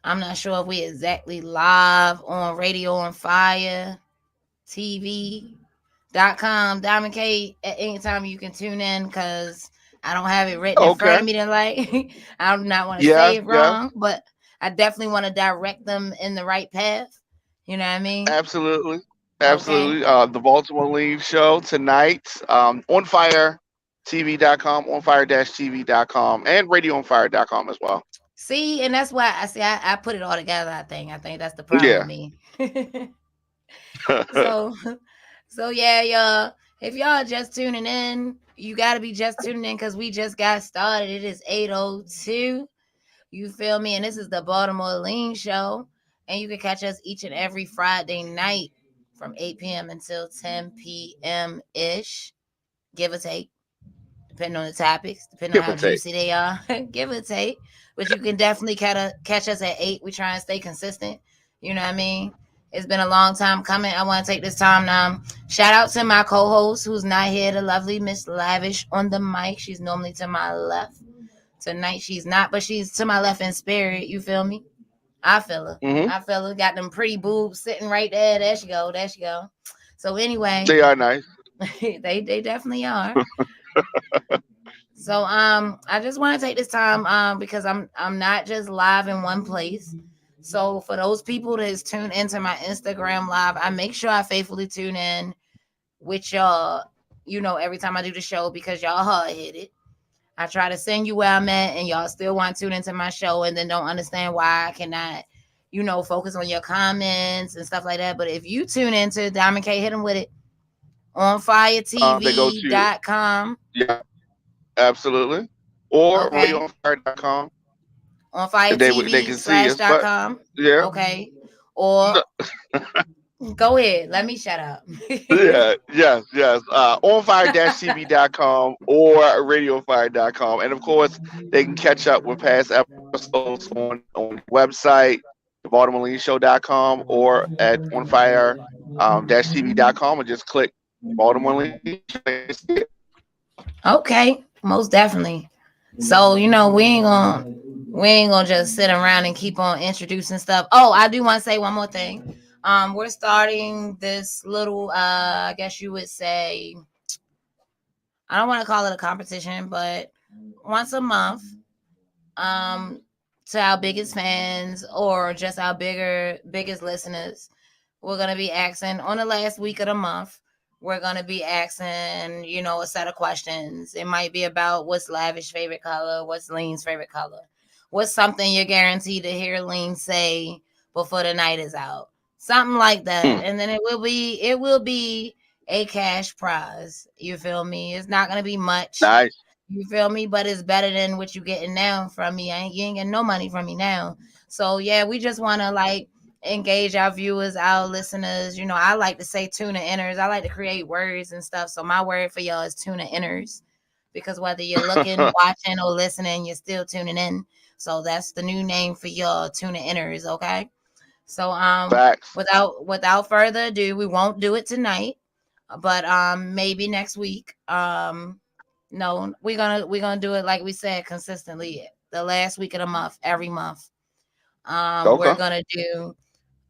I'm not sure if we exactly live on Radio on Fire TV.com, Diamond K, at any time you can tune in because I don't have it written in front Okay. of me to like I do not want to say Yes, it yes. wrong, but I definitely want to direct them in the right path. You know what I mean? Absolutely. Okay. Absolutely. The Baltimore Lean Show tonight, on firetv.com, onfire-tv.com, and radioonfire.com as well. See, and that's why I put it all together, I think that's the problem with Yeah. me. So so yeah, y'all. If y'all just tuning in, you gotta be just tuning in because we just got started. It is 8:02. You feel me? And this is the Baltimore Lean Show. And you can catch us each and every Friday night from 8 p.m. until 10 p.m. ish, give or take, depending on the topics, depending on Give how or take. juicy they are, give or take. But you can definitely catch us at 8. We try and stay consistent. You know what I mean? It's been a long time coming. I want to take this time now. Shout out to my co-host who's not here, the lovely Miss Lavish on the mic. She's normally to my left. Tonight she's not, but she's to my left in spirit. You feel me? I feel her. Hmm. I feel her. Got them pretty boobs sitting right there. There she go. There she go. So anyway, They are nice. they definitely are. So I just want to take this time because I'm not just live in one place. So for those people that is tuned into my Instagram live, I make sure I faithfully tune in with y'all, every time I do the show because y'all hard headed. I try to send you where I'm at, and y'all still want to tune into my show, and then don't understand why I cannot, focus on your comments and stuff like that. But if you tune into Diamond K, hit them with it on They go to, firetv.com. yeah, absolutely. Or Okay. radioonfire.com. On They can see us. But firetv/com. yeah. Okay. Or go ahead. Let me shut up. Yeah, yes, yes. On-fire-tv.com or radiofire.com. And of course, they can catch up with past episodes on the website, thebaltimoreLeanShow.com, or at onfire-tv.com, and just click Baltimore Lean Show and see it. Okay. Most definitely. So, we ain't gonna just sit around and keep on introducing stuff. Oh, I do want to say one more thing. We're starting this little I guess you would say, I don't want to call it a competition, but once a month, um, to our biggest fans or just our biggest listeners, we're gonna be asking on the last week of the month. We're gonna be asking, a set of questions. It might be about what's Lavish favorite color, what's Lean's favorite color, what's something you're guaranteed to hear Lean say before the night is out, something like that. Hmm, And then it will be a cash prize. You feel me? It's not gonna be much. nice. You feel me? But it's better than what you getting now from me. You ain't getting no money from me now. So yeah, we just wanna like engage our viewers, our listeners. I like to say tuna inners. I like to create words and stuff. So my word for y'all is tuna inners. Because whether you're looking, watching, or listening, you're still tuning in. So that's the new name for y'all, tuna inners, okay? So Facts. without further ado, we won't do it tonight, but maybe next week. No, we're gonna do it like we said consistently. The last week of the month, every month. We're Okay. gonna do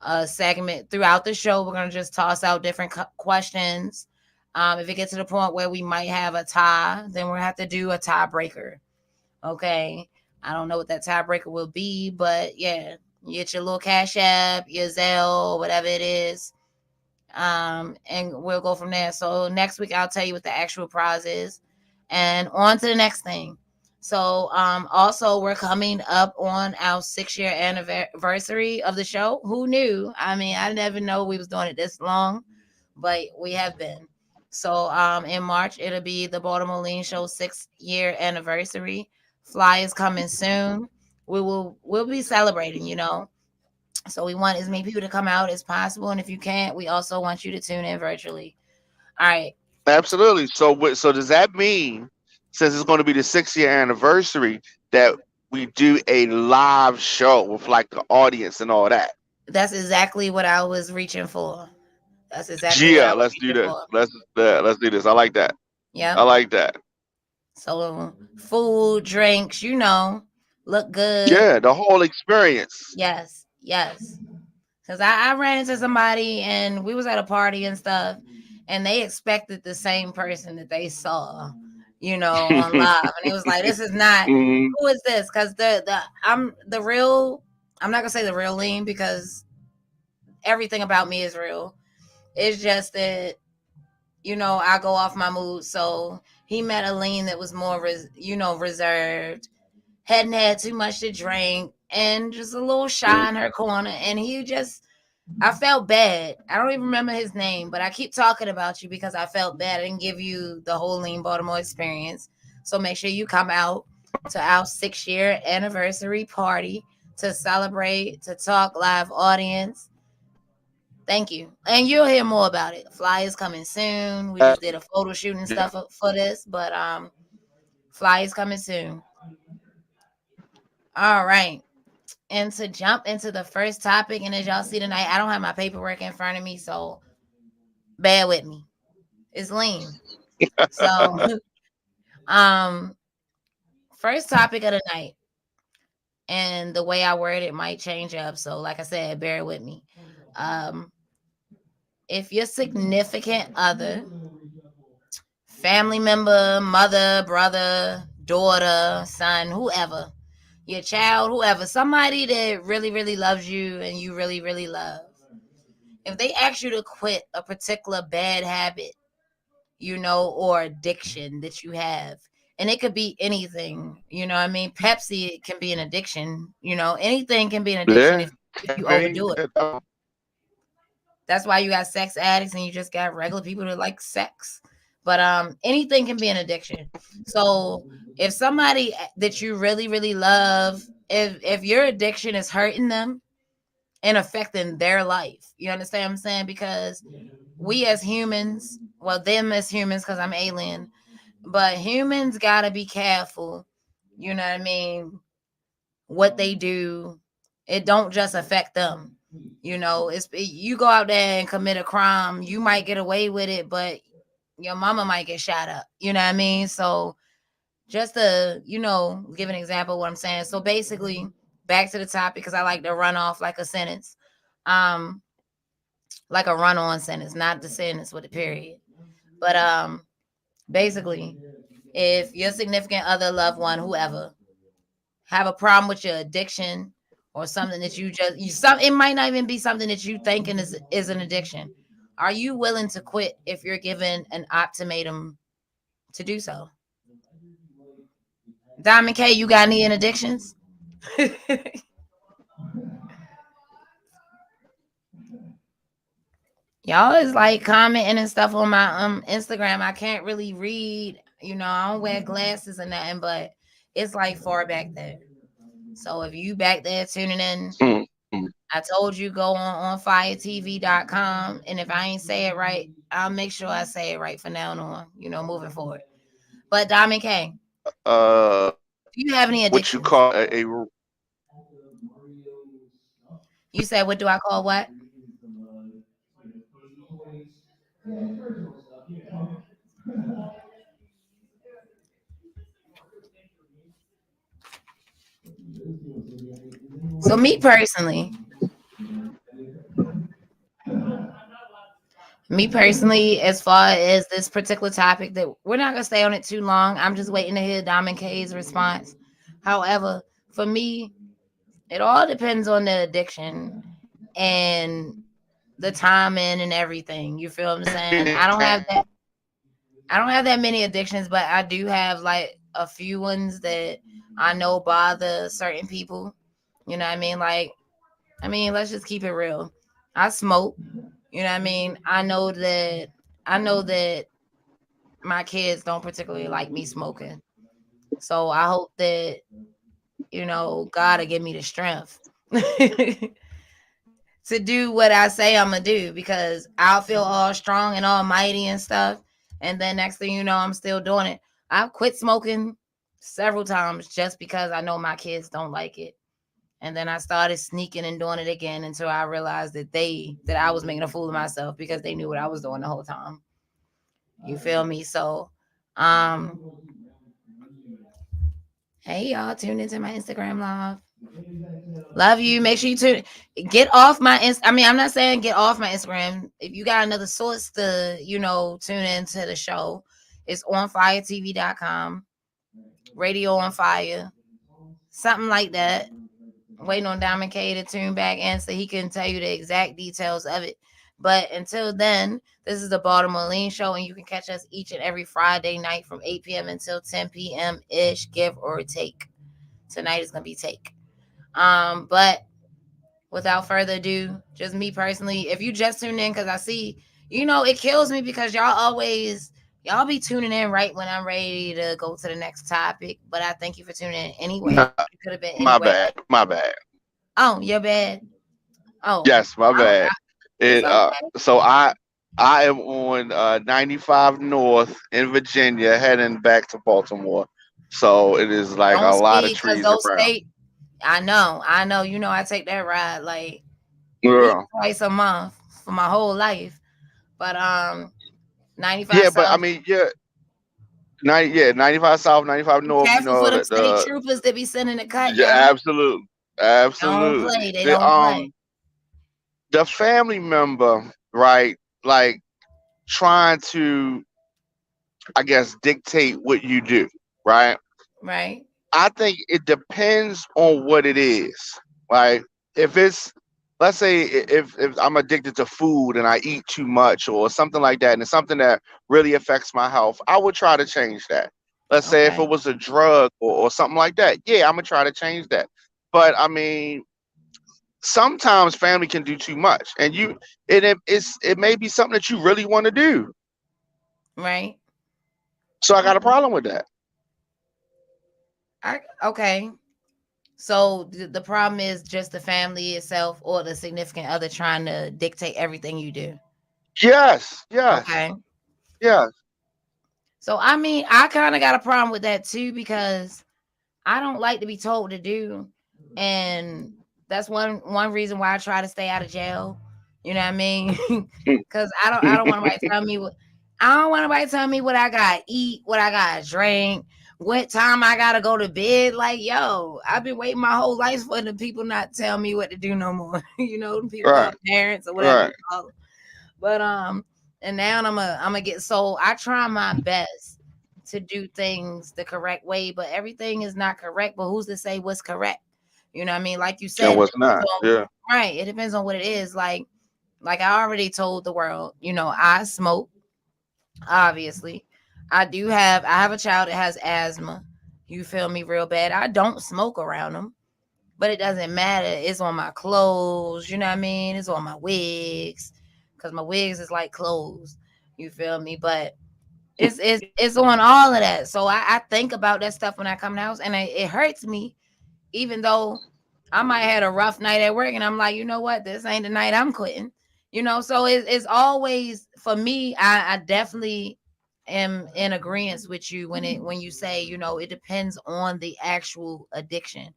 a segment throughout the show. We're gonna just toss out different questions. If it gets to the point where we might have a tie, then we'll have to do a tiebreaker. Okay. I don't know what that tiebreaker will be, but yeah, you get your little Cash App, your Zelle, whatever it is, and we'll go from there. So next week I'll tell you what the actual prize is, and on to the next thing. So also we're coming up on our 6 year anniversary of the show. Who knew? I mean, I never know we was doing it this long, but we have been. So in March it'll be the Baltimore Lean Show 6 year anniversary. Flyers coming soon. We'll be celebrating. So we want as many people to come out as possible, and if you can't, we also want you to tune in virtually. All right. Absolutely. So, so does that mean, since it's going to be the 6 year anniversary, that we do a live show with like the audience and all that? That's exactly what I was reaching for. That's exactly what Yeah, I was let's do reaching this. for. Let's do this. I like that. I Yep. like that. So food, drinks, look good. Yeah, the whole experience. Yes, yes. Cause I ran into somebody and we was at a party and stuff, and they expected the same person that they saw, on live, and it was like, this is not. Mhm. Who is this? Cause the I'm the real. I'm not gonna say the real Lean because everything about me is real. It's just that I go off my mood. So he met a Lean that was more reserved, hadn't had too much to drink, and just a little shy in her corner, and he just I felt bad. I don't even remember his name, but I keep talking about you because I felt bad. I didn't give you the whole Lean Baltimore experience. So make sure you come out to our 6-year anniversary party to celebrate, to talk live audience. Thank you. And you'll hear more about it. Flyers coming soon. We just did a photo shoot and stuff for this, but flyers coming soon. All right. And to jump into the first topic, and as y'all see tonight, I don't have my paperwork in front of me, so bear with me. It's Lean. So, um, first topic of the night, and the way I word it might change up. So, like I said, bear with me. Um, if your significant other, family member, mother, brother, daughter, son, whoever, your child, whoever, somebody that really, really loves you and you really, really love, if they ask you to quit a particular bad habit, or addiction that you have. And it could be anything, I mean, Pepsi can be an addiction, anything can be an addiction Yeah, if you caffeine. overdo it. That's why you got sex addicts and you just got regular people that like sex. But anything can be an addiction. So if somebody that you really, really love, if your addiction is hurting them and affecting their life, you understand what I'm saying? Because we as humans, well, them as humans, because I'm alien, but humans gotta be careful. You know what I mean? What they do, it don't just affect them. You go out there and commit a crime, you might get away with it, but your mama might get shot up. You know what I mean? So just to give an example of what I'm saying. So basically, back to the topic because I like to run off like a sentence, um, like a run on sentence, not the sentence with a period. But basically, if your significant other, loved one, whoever, have a problem with your addiction or something that it might not even be something that you thinking is an addiction. Are you willing to quit if you're given an ultimatum to do so? Diamond K, you got any addictions? Y'all is like commenting and stuff on my Instagram. I can't really read. I don't wear glasses or nothing, but it's like far back there. So if you back there tuning in, I told you go on onfiretv.com, and if I ain't say it right, I'll make sure I say it right from now on, moving forward. But Diamond K, do you have any What you addictions? call You said, what do I call what? So me personally, as far as this particular topic, that we're not gonna stay on it too long. I'm just waiting to hear Diamond K's response. However, for me, it all depends on the addiction and the timing and everything. You feel what I'm saying? I don't have that many addictions, but I do have like a few ones that I know bother certain people. You know what I mean? Like, let's just keep it real. I smoke. You know what I mean? I know that my kids don't particularly like me smoking. So I hope that, God will give me the strength to do what I say I'm gonna do, because I'll feel all strong and almighty and stuff. And then next thing you know, I'm still doing it. I've quit smoking several times just because I know my kids don't like it. And then I started sneaking and doing it again until I realized that I was making a fool of myself because they knew what I was doing the whole time. You feel me? So um Hey y'all, tune into my Instagram live. Love you. Make sure you tune. Get off my I mean, I'm not saying get off my Instagram. If you got another source to, tune into the show, it's onfiretv.com, Radio on Fire, something like that. Waiting on Diamond K to tune back in so he can tell you the exact details of it. But until then, this is the Baltimore Lean Show, and you can catch us each and every Friday night from 8 p.m. until 10 p.m. ish, give or take. Tonight is gonna be take. But without further ado, just me personally, if you just tuned in, because I see, it kills me because y'all be tuning in right when I'm ready to go to the next topic. But I thank you for tuning in anyway. Nah, It could have been my anyway. bad. My bad. Oh, you're bad. Oh, Yes, my bad. it's It okay. so I am on 95 North in Virginia, heading back to Baltimore. So it is like a Don't lot of speed because trees those around. state. I know. I take that ride like at least Yeah. twice a month for my whole life. But 95 Yeah, but I South. mean, yeah, 95 South, 95 Be North. You careful for know them that state troopers that be sending the cut, yeah, y'all. absolutely, They don't play. absolutely. They don't play. The family member, right? Like trying to, I guess, dictate what you do, right? Right. I think it depends on what it is. Like if it's, let's say if I'm addicted to food and I eat too much or something like that, and it's something that really affects my health, I would try to change that. Let's say if Okay. it was a drug or something like that, yeah, I'm gonna try to change that. But I mean, sometimes family can do too much, and it may be something that you really want to do. Right. So I got a Okay. problem with that. Okay. So the problem is just the family itself or the significant other trying to dictate everything you do. Yes, yes, Okay. yes. So I mean, I kind of got a problem with that too because I don't like to be told to do, and that's one reason why I try to stay out of jail. You know what I mean? Because I don't want nobody to tell me what I don't want nobody to tell me what I gotta eat, what I gotta drink, what time I gotta go to bed. Like, yo, I've been waiting my whole life for the people not tell me what to do no more. The people Right, called parents or whatever you right. call them. But and now I'm gonna get so I try my best to do things the correct way, but everything is not correct. But who's to say what's correct? You know what I mean? Like you And said, it what's depends not? on Yeah. right. It depends on what it is. Like I already told the world, I smoke. Obviously, I have a child that has asthma. You feel me, real bad. I don't smoke around them, but it doesn't matter. It's on my clothes. You know what I mean? It's on my wigs, because my wigs is like clothes. You feel me? But it's on all of that. So I think about that stuff when I come in the house, and it hurts me, even though I might have had a rough night at work, and I'm like, you know what, this ain't the night I'm quitting. So it's always for me. I definitely am in agreement with you when you say it depends on the actual addiction.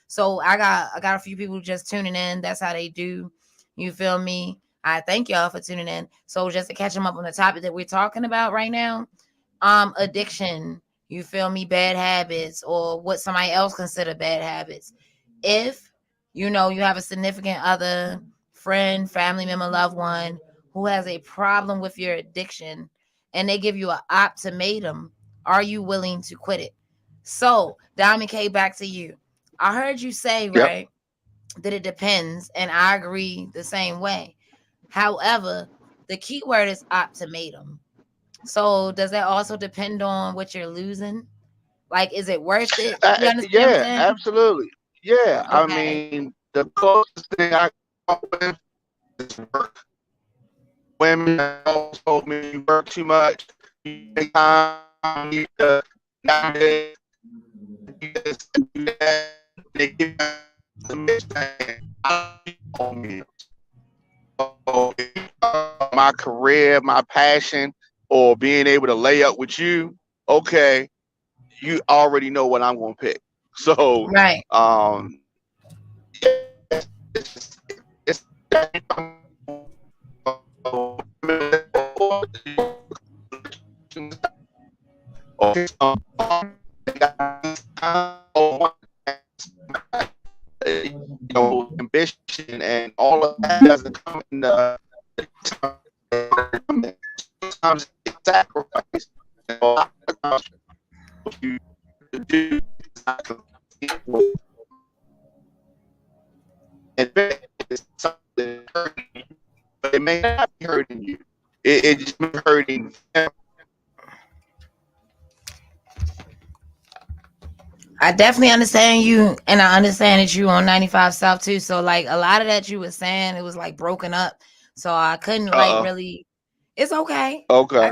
So I got a few people just tuning in. That's how they do. You feel me? I thank y'all for tuning in. So just to catch them up on the topic that we're talking about right now, addiction, you feel me, bad habits or what somebody else consider bad habits. If you have a significant other, friend, family member, loved one who has a problem with your addiction and they give you an ultimatum, are you willing to quit it? So Diamond K, back to you. I heard you say, Yep. right, that it depends, and I agree the same way. However, the key word is ultimatum. So does that also depend on what you're losing? Like, is it worth it? You understand what I'm Yeah, saying? absolutely. Yeah. I Okay. mean, the closest thing I come up with is work. Women have always told me you work too much. You take time. You need to nowadays do this and do that. They give you the mix saying, I own me. So if you talk about my career, my passion, or being able to lay up with you, okay, you already know what I'm gonna pick. So Right. um it's ambition and all of that doesn't come in the time. Sometimes it's sacrifice. And a lot of times what you do is not complete with, and it's something hurting you, but it may not be hurting you. It just may be hurting them. I definitely understand you, and I understand that you on 95 South too. So like a lot of that you was saying, it was like broken up. So I couldn't like Uh really. It's okay. okay.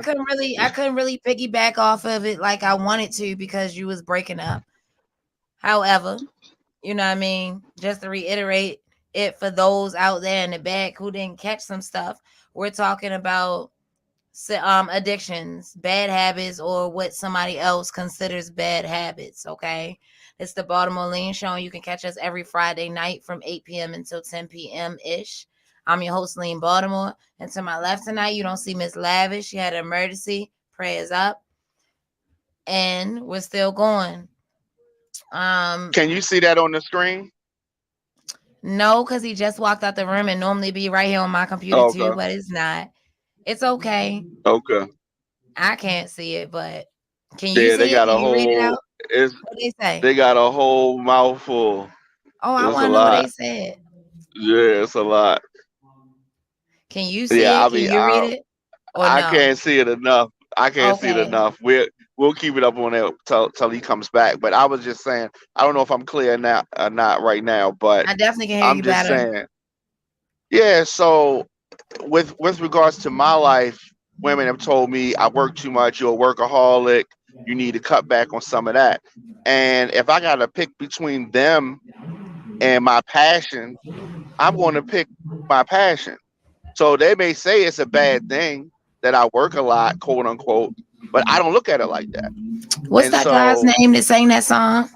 I couldn't really piggyback off of it like I wanted to because you was breaking up. However, you know what I mean? Just to reiterate it for those out there in the back who didn't catch some stuff, we're talking about addictions, bad habits, or what somebody else considers bad habits. Okay, it's the Baltimore Lean Show. You can catch us every Friday night from 8 p.m. until 10 p.m. ish. I'm your host, Lean Baltimore, and to my left tonight, you don't see Miss Lavish. She had an emergency. Prayers up, and we're still going. Um, Can you see that on the screen? no, because he just walked out the room and normally be right here on my computer too, Okay. but it's not. It's okay. Okay. I can't see it, but can you Yeah, they see it? got Can a you read it whole. out? It's What they say? they got a whole mouthful. Oh, I It's want a to know what lot. they said. Yeah, it's a lot. Can you see Yeah, it? I Can mean, you read it? Or I no? can't see it enough. I can't see it Okay. enough. We'll keep it up on it till he comes back. But I was just saying, I don't know if I'm clear now or not right now, but I definitely can hear I'm you just better. saying, yeah. So with regards to my life, women have told me I work too much. You're a workaholic. You need to cut back on some of that. And if I got to pick between them and my passion, I'm going to pick my passion. So they may say it's a bad thing that I work a lot, quote unquote, but I don't look at it like that. What's And that guy's so, name that sang that song?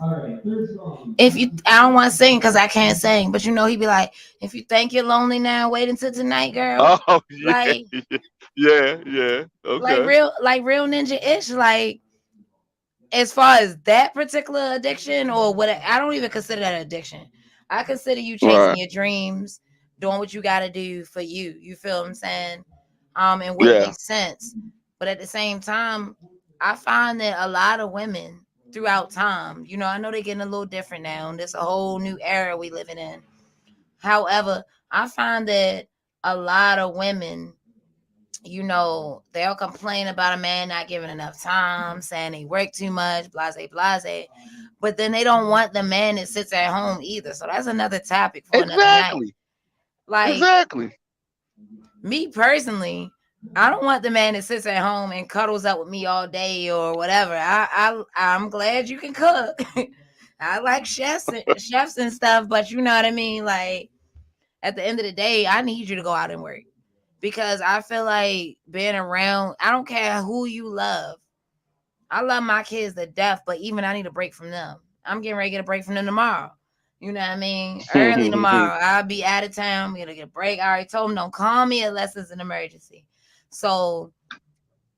If you, I don't want to sing because I can't sing, but you know, he be like, if you think you're lonely now, wait until tonight, girl. oh yeah, Like, yeah, yeah, okay, like real ninja ish. Like, as far as that particular addiction or what, I don't even consider that addiction. I consider you chasing right, your dreams, doing what you got to do for you. You feel what I'm saying? And what yeah, makes sense. But at the same time, I find that a lot of women throughout time, you know, I know they're getting a little different now, and there's a whole new era we living in. However, I find that a lot of women, you know, they'll complain about a man not giving enough time, saying he work too much, blase, blase. But then they don't want the man that sits at home either. So that's another topic for another night. exactly, Like exactly. me personally, I don't want the man that sits at home and cuddles up with me all day or whatever. I'm glad you can cook. I like chefs and stuff, but you know what I mean? Like at the end of the day, I need you to go out and work because I feel like being around, I don't care who you love. I love my kids to death, but even I need a break from them. I'm getting ready to get a break from them tomorrow. You know what I mean? Early tomorrow. I'll be out of town. I'm going to get a break. I already told them don't call me unless it's an emergency. So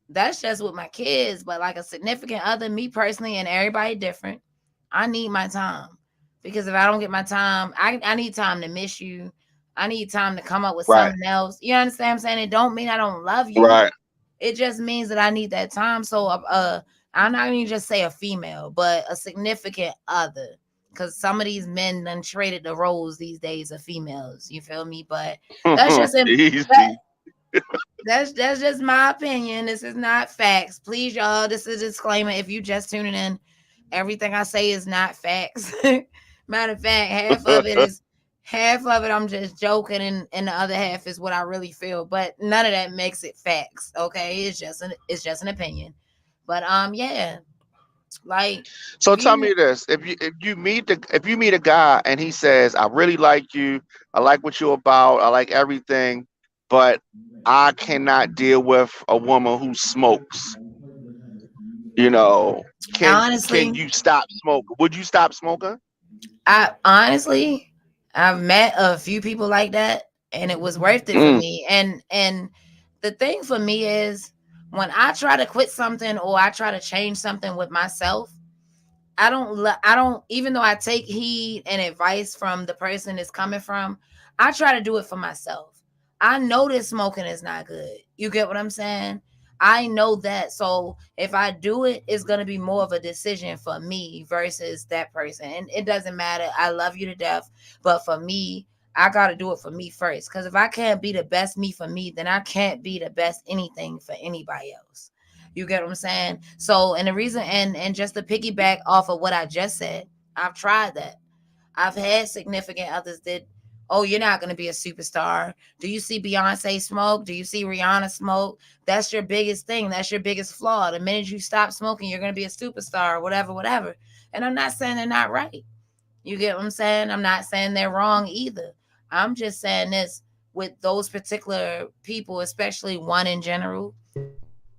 that's just with my kids. But like a significant other, me personally, and everybody different, I need my time. Because if I don't get my time, I need time to miss you. I need time to come up with Right, something else. You understand what I'm saying? It don't mean I don't love you. right. It just means that I need that time. So I'm not gonna just say a female, but a significant other. Cause some of these men done traded the roles these days of females. You feel me? But that's just that, Easy. that's just my opinion. This is not facts. Please, y'all. This is a disclaimer. If you just tuning in, everything I say is not facts. Matter of fact, half of it I'm just joking, and the other half is what I really feel. But none of that makes it facts. Okay, it's just an opinion. But yeah, like So tell you me this: if you meet a guy and he says, "I really like you, I like what you're about, I like everything, but I cannot deal with a woman who smokes," you know, can honestly, you stop smoking? Would you stop smoking? I've met a few people like that, and it was worth it for Mm, me. And the thing for me is when I try to quit something or I try to change something with myself, I don't, even though I take heed and advice from the person it's coming from, I try to do it for myself. I know that smoking is not good. You get what I'm saying? I know that. So if I do it, it's going to be more of a decision for me versus that person. And it doesn't matter. I love you to death. But for me, I got to do it for me first. Because if I can't be the best me for me, then I can't be the best anything for anybody else. You get what I'm saying? So, and the reason, and just to piggyback off of what I just said, I've tried that. I've had significant others that, oh, you're not going to be a superstar. Do you see Beyonce smoke? Do you see Rihanna smoke? That's your biggest thing. That's your biggest flaw. The minute you stop smoking, you're going to be a superstar, whatever, whatever. And I'm not saying they're not right. You get what I'm saying? I'm not saying they're wrong either. I'm just saying this with those particular people, especially one in general.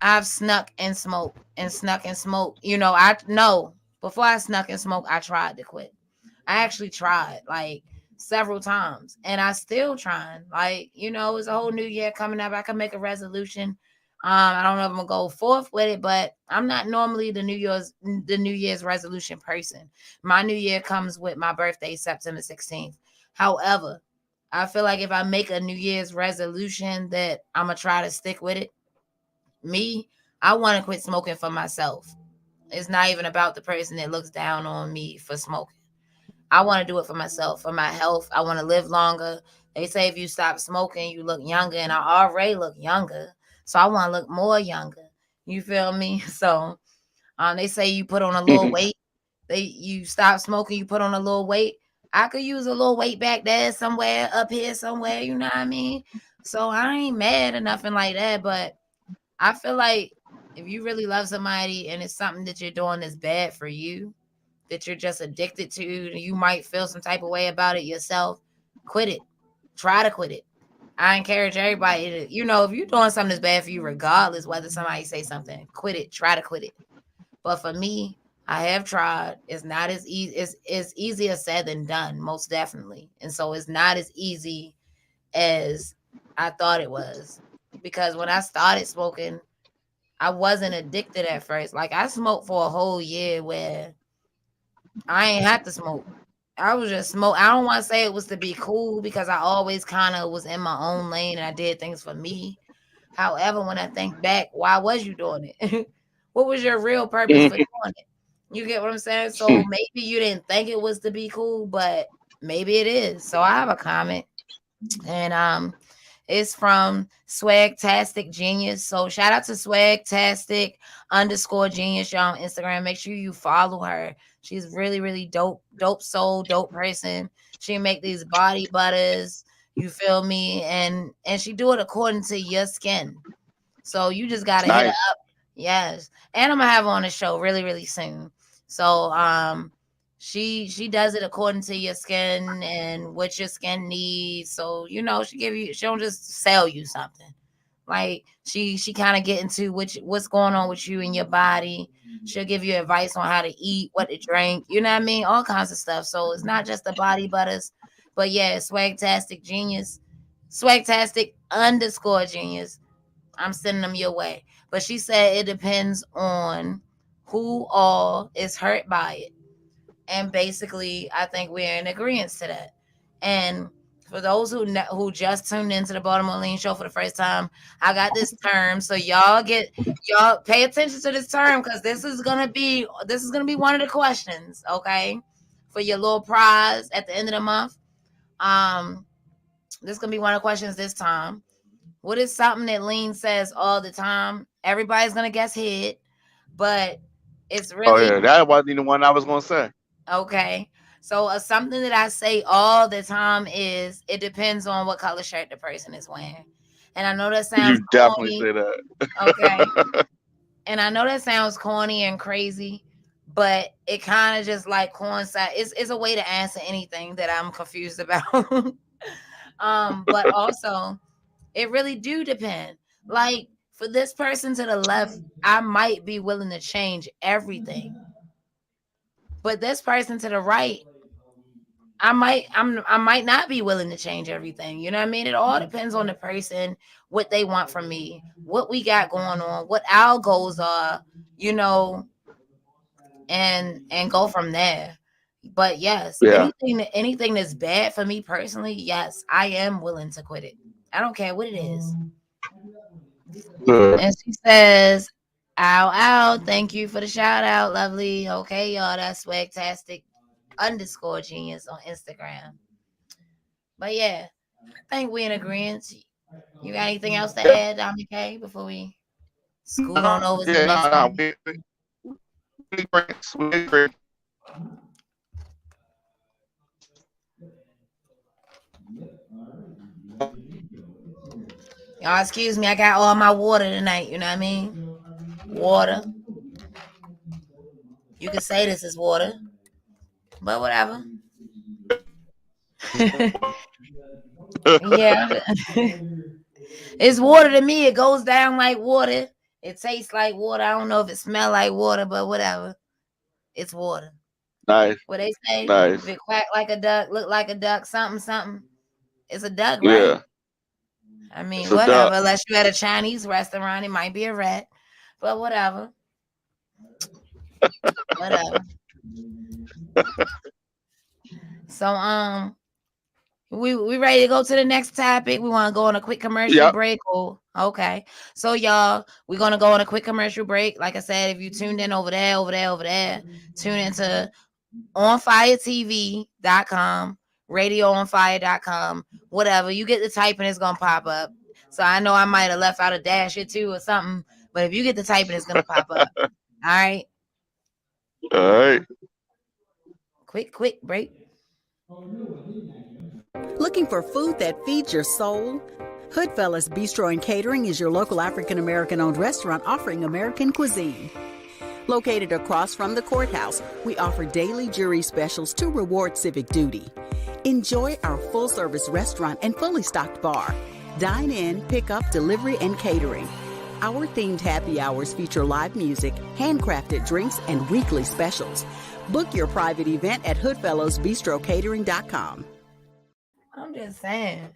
I've snuck and smoked and snuck and smoked. You know, I know before I snuck and smoked, I tried to quit. I actually tried like several times and I still trying. Like, you know, it's a whole new year coming up. I can make a resolution. I don't know if I'm gonna go forth with it, but I'm not normally the New Year's resolution person. My New Year comes with my birthday, September 16th. However, I feel like if I make a New Year's resolution that I'm gonna try to stick with it, me, I want to quit smoking for myself. It's not even about the person that looks down on me for smoking. I want to do it for myself, for my health. I want to live longer. They say if you stop smoking, you look younger, and I already look younger. So I want to look more younger. You feel me? So they say you put on a little weight. You stop smoking, you put on a little weight. I could use a little weight back there somewhere, up here somewhere, you know what I mean? So I ain't mad or nothing like that, but I feel like if you really love somebody and it's something that you're doing that's bad for you, that you're just addicted to, you might feel some type of way about it yourself, quit it. Try to quit it. I encourage everybody to, if you're doing something that's bad for you, regardless whether somebody say something, quit it. Try to quit it. But for me, I have tried. It's not as easy. It's easier said than done, most definitely. And so it's not as easy as I thought it was. Because when I started smoking, I wasn't addicted at first. Like I smoked for a whole year where I ain't had to smoke. I was just smoke. I don't want to say it was to be cool because I always kind of was in my own lane and I did things for me. However, when I think back, why was you doing it? What was your real purpose for doing it? You get what I'm saying? So maybe you didn't think it was to be cool, but maybe it is. So I have a comment, and it's from Swagtastic Genius. So shout out to Swagtastic_Genius, y'all, on Instagram. Make sure you follow her. She's really, really dope soul, dope person. She make these body butters. You feel me? And she do it according to your skin. So you just gotta hit her Nice. up. Yes. And I'm gonna have her on the show really, really soon. So she does it according to your skin and what your skin needs. So she don't just sell you something. Like she kind of get into what's going on with you and your body. She'll give you advice on how to eat, what to drink, you know what I mean? All kinds of stuff. So it's not just the body butters, but yeah, Swagtastic Genius. Swagtastic_Genius. I'm sending them your way. But she said it depends on who all is hurt by it. And basically, I think we're in agreement to that. And for those who just tuned into the Baltimore Lean Show for the first time, I got this term. So y'all pay attention to this term because this is gonna be one of the questions, okay? For your little prize at the end of the month. Um, this is gonna be one of the questions this time. What is something that Lean says all the time? Everybody's gonna guess head, but it's Oh really yeah, that wasn't even the one I was gonna say. okay. So something that I say all the time is it depends on what color shirt the person is wearing. And I know that sounds You definitely corny. say that. Okay. And I know that sounds corny and crazy, but it kind of just like coincides. It's a way to answer anything that I'm confused about. But also it really do depend. Like for this person to the left, I might be willing to change everything. But this person to the right, I might not be willing to change everything. You know what I mean? It all depends on the person, what they want from me, what we got going on, what our goals are, you know, and go from there. But yes, Yeah. anything that's bad for me personally, yes, I am willing to quit it. I don't care what it is. Good. And she says, ow, ow, thank you for the shout out, lovely. Okay, y'all, that's swagtastic underscore genius on Instagram. But yeah, I think we in agreement. You got anything else to Yeah. add, Dominic K, before we scoot on No. over to the Yeah. next No. No. one? We agree. We agree. Y'all, excuse me, I got all my water tonight. You know what I mean? Water. You could say this is water, but whatever. Yeah, it's water to me. It goes down like water. It tastes like water. I don't know if it smells like water, but whatever. It's water. Nice. What they say? If Nice. it quack like a duck, look like a duck, something, something. It's a duck, right? Yeah. I mean, It's a whatever. duck. Unless you at a Chinese restaurant, it might be a rat. But whatever. Whatever. So we ready to go to the next topic. We want to go on a quick commercial Yep. break. Oh, okay. So y'all, we're gonna go on a quick commercial break. Like I said, if you tuned in over there, tune into onfiretv.com, radioonfire.com, whatever. You get the typing, it's gonna pop up. So I know I might have left out a dash or two or something, but if you get the typing, it's gonna pop up. All right. All right. Quick break. Looking for food that feeds your soul? Hoodfellas Bistro and Catering is your local African American owned restaurant offering American cuisine. Located across from the courthouse, we offer daily jury specials to reward civic duty. Enjoy our full service restaurant and fully stocked bar. Dine in, pick up, delivery, and catering. Our themed happy hours feature live music, handcrafted drinks, and weekly specials. Book your private event at hoodfellowsbistrocatering.com. I'm just saying.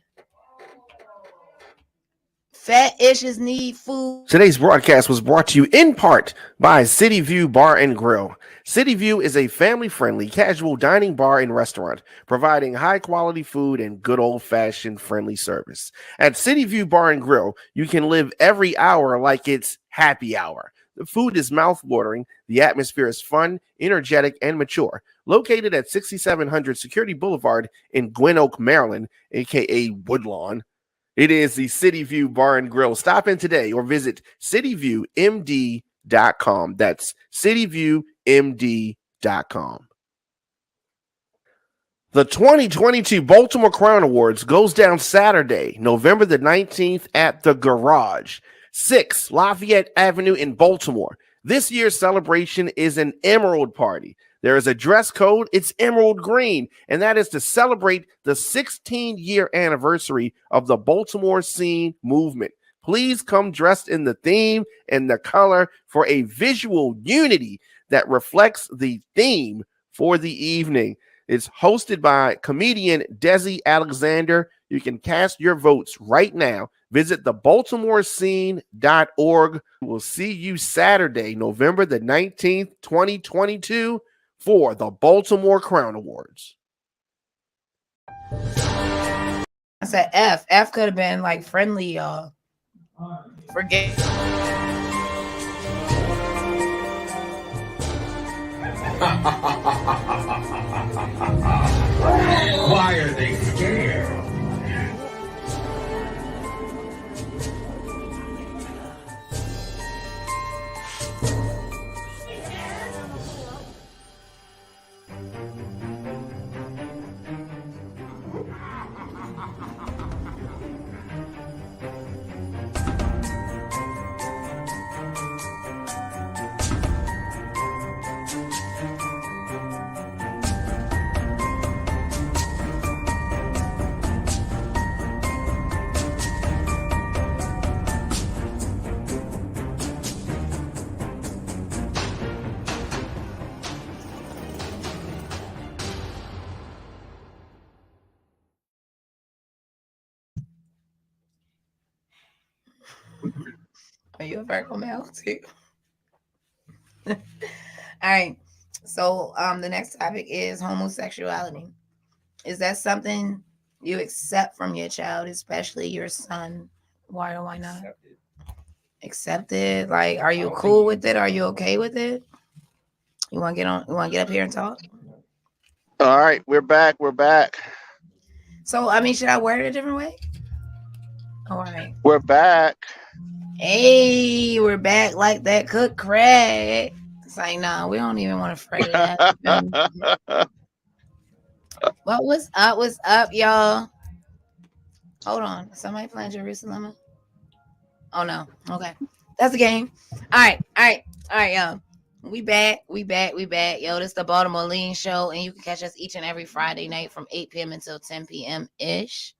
Fat issues need food. Today's broadcast was brought to you in part by City View Bar and Grill. City View is a family-friendly, casual dining bar and restaurant, providing high-quality food and good old-fashioned friendly service. At City View Bar and Grill, you can live every hour like it's happy hour. The food is mouth-watering, the atmosphere is fun, energetic, and mature. Located at 6700 Security Boulevard in Gwen Oak, Maryland, aka Woodlawn, it is the City View Bar and Grill. Stop in today or visit cityviewmd.com. That's cityviewmd.com. The 2022 Baltimore Crown Awards goes down Saturday, November the 19th at the Garage, 6 Lafayette Avenue in Baltimore. This year's celebration is an Emerald Party. There is a dress code. It's emerald green, and that is to celebrate the 16-year anniversary of the Baltimore scene movement. Please come dressed in the theme and the color for a visual unity that reflects the theme for the evening. It's hosted by comedian Desi Alexander. You can cast your votes right now. Visit thebaltimorescene.org. We'll see you Saturday, November the 19th, 2022 for the Baltimore Crown Awards. I said F. F could have been like friendly, y'all. Forget. Why are they scared? Are you a Virgo male too? All right. So the next topic is homosexuality. Is that something you accept from your child, especially your son? Why or why not? Accept it. Like, are you cool with it? Are you okay with it? You want to get on? You want to get up here and talk? All right, we're back. We're back. So, I mean, should I word it a different way? All right. We're back. Hey, we're back like that cooked crab. It's like, nah, we don't even want to fray that. What was up? What's up, y'all? Hold on. Somebody playing Jerusalem? Oh no. Okay. That's the game. All right, y'all. We back. Yo, this is the Baltimore Lean Show, and you can catch us each and every Friday night from 8 p.m. until 10 p.m. ish.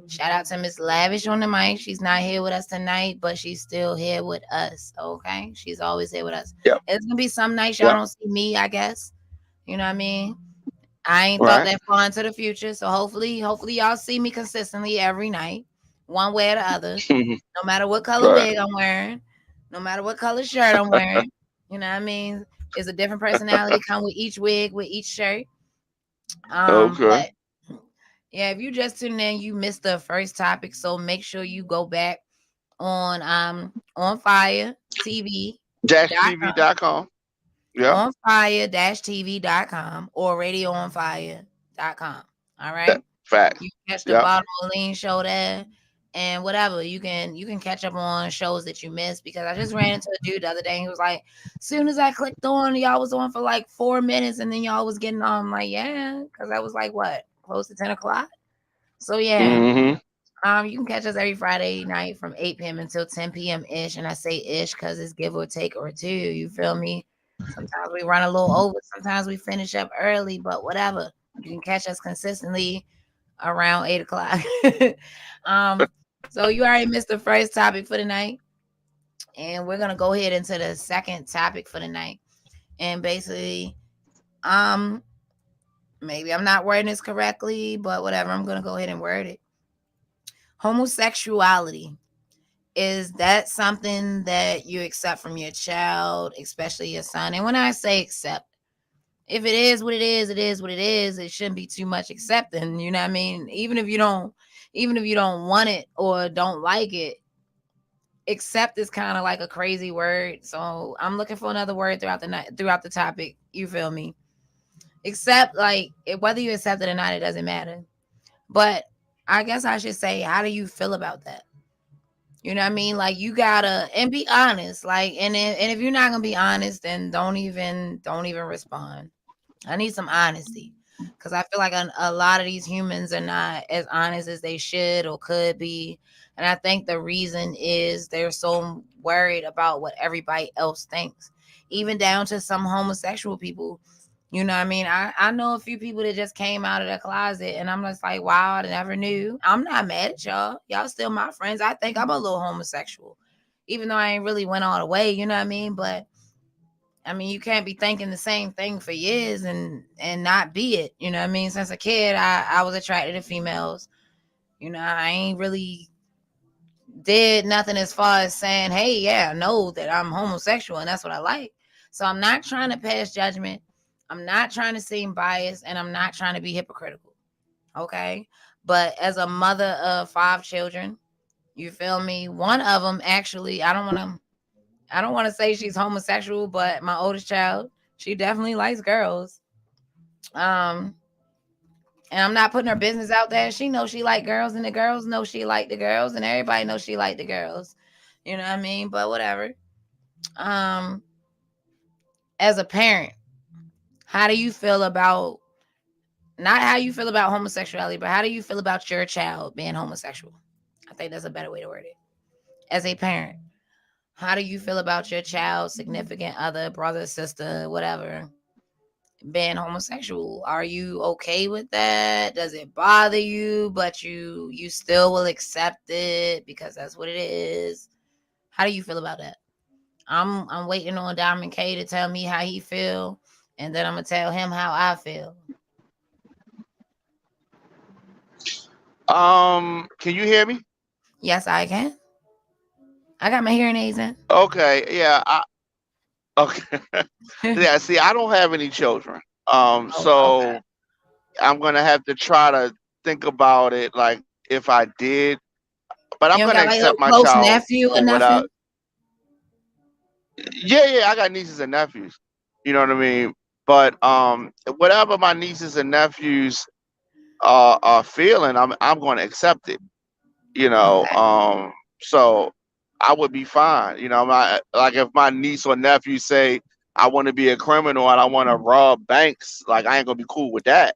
Shout out to Miss Lavish on the mic. She's not here with us tonight, but she's still here with us. Okay. She's always here with us. Yep. It's gonna be some nights y'all Yep. don't see me, I guess. You know what I mean? I ain't thought Right. that far into the future. So hopefully y'all see me consistently every night, one way or the other. No matter what color Right. wig I'm wearing, no matter what color shirt I'm wearing. You know what I mean? It's a different personality come with each wig, with each shirt. Okay. But yeah, if you just tuned in, you missed the first topic. So make sure you go back on fire TV.com, -tv.com. Yep. on fire-tv.com or radioonfire.com. All right. Fact. You can catch the Yep. Baltimore Lean Show there, and whatever you can catch up on shows that you missed. Because I just ran into a dude the other day. He was like, soon as I clicked on, y'all was on for like 4 minutes, and then y'all was getting on. I'm like, yeah, because I was like, what, close to 10 o'clock. So yeah, Mm-hmm. you can catch us every Friday night from 8 p.m. until 10 p.m. ish, and I say ish because it's give or take or two. You feel me? Sometimes we run a little over, sometimes we finish up early, but whatever. You can catch us consistently around 8 o'clock. um, so you already missed the first topic for the night, and we're gonna go ahead into the second topic for the night. And basically, maybe I'm not wording this correctly, but whatever, I'm gonna go ahead and word it. Homosexuality. Is that something that you accept from your child, especially your son? And when I say accept, if it is what it is, it is what it is. It shouldn't be too much accepting. You know what I mean? Even if you don't want it or don't like it, accept is kind of like a crazy word. So I'm looking for another word throughout the night, throughout the topic. You feel me? Accept, like, whether you accept it or not, it doesn't matter. But I guess I should say, how do you feel about that? You know what I mean? Like, you gotta, and be honest. Like, and if you're not gonna be honest, then don't even respond. I need some honesty, because I feel like a lot of these humans are not as honest as they should or could be, and I think the reason is they're so worried about what everybody else thinks, even down to some homosexual people. You know what I mean? I know a few people that just came out of the closet, and I'm just like, wow, I never knew. I'm not mad at y'all. Y'all still my friends. I think I'm a little homosexual, even though I ain't really went all the way. You know what I mean? But I mean, you can't be thinking the same thing for years and not be it. You know what I mean? Since a kid, I was attracted to females. You know, I ain't really did nothing as far as saying, hey, yeah, I know that I'm homosexual and that's what I like. So I'm not trying to pass judgment. I'm not trying to seem biased, and I'm not trying to be hypocritical. Okay. But as a mother of 5 children, you feel me? One of them, actually, I don't want to say she's homosexual, but my oldest child, she definitely likes girls. And I'm not putting her business out there. She knows she like girls, and the girls know she like the girls, and everybody knows she like the girls. You know what I mean? But whatever. Um, as a parent, how do you feel about, not how you feel about homosexuality, but how do you feel about your child being homosexual? I think that's a better way to word it. As a parent, how do you feel about your child, significant other, brother, sister, whatever, being homosexual? Are you okay with that? Does it bother you, but you still will accept it because that's what it is? How do you feel about that? I'm waiting on Diamond K to tell me how he feel, and then I'm gonna tell him how I feel. Can you hear me? Yes, I can. I got my hearing aids in. Okay. Yeah. Okay. Yeah. See, I don't have any children. Oh, okay. So I'm gonna have to try to think about it, like if I did. But You I'm don't gonna got like no accept my close child nephew or for without. nothing? Yeah, yeah. I got nieces and nephews. You know what I mean? But whatever my nieces and nephews are feeling, I'm going to accept it. You know, Okay. so I would be fine. You know, like if my niece or nephew say I want to be a criminal and I want to rob banks, like I ain't gonna be cool with that.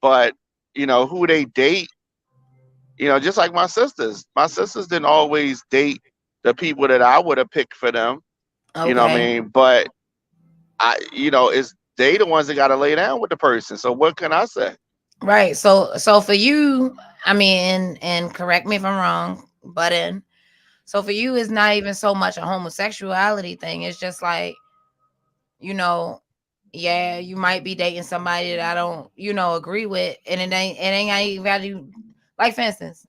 But who they date, just like my sisters didn't always date the people that I would have picked for them. You know what I Okay. mean? But it's they the ones that got to lay down with the person. So what can I say? Right. So for you, I mean, and correct me if I'm wrong, but in so for you, it's not even so much a homosexuality thing. It's just like, you know, yeah, you might be dating somebody that I don't, agree with, and it ain't I even value. Like for instance,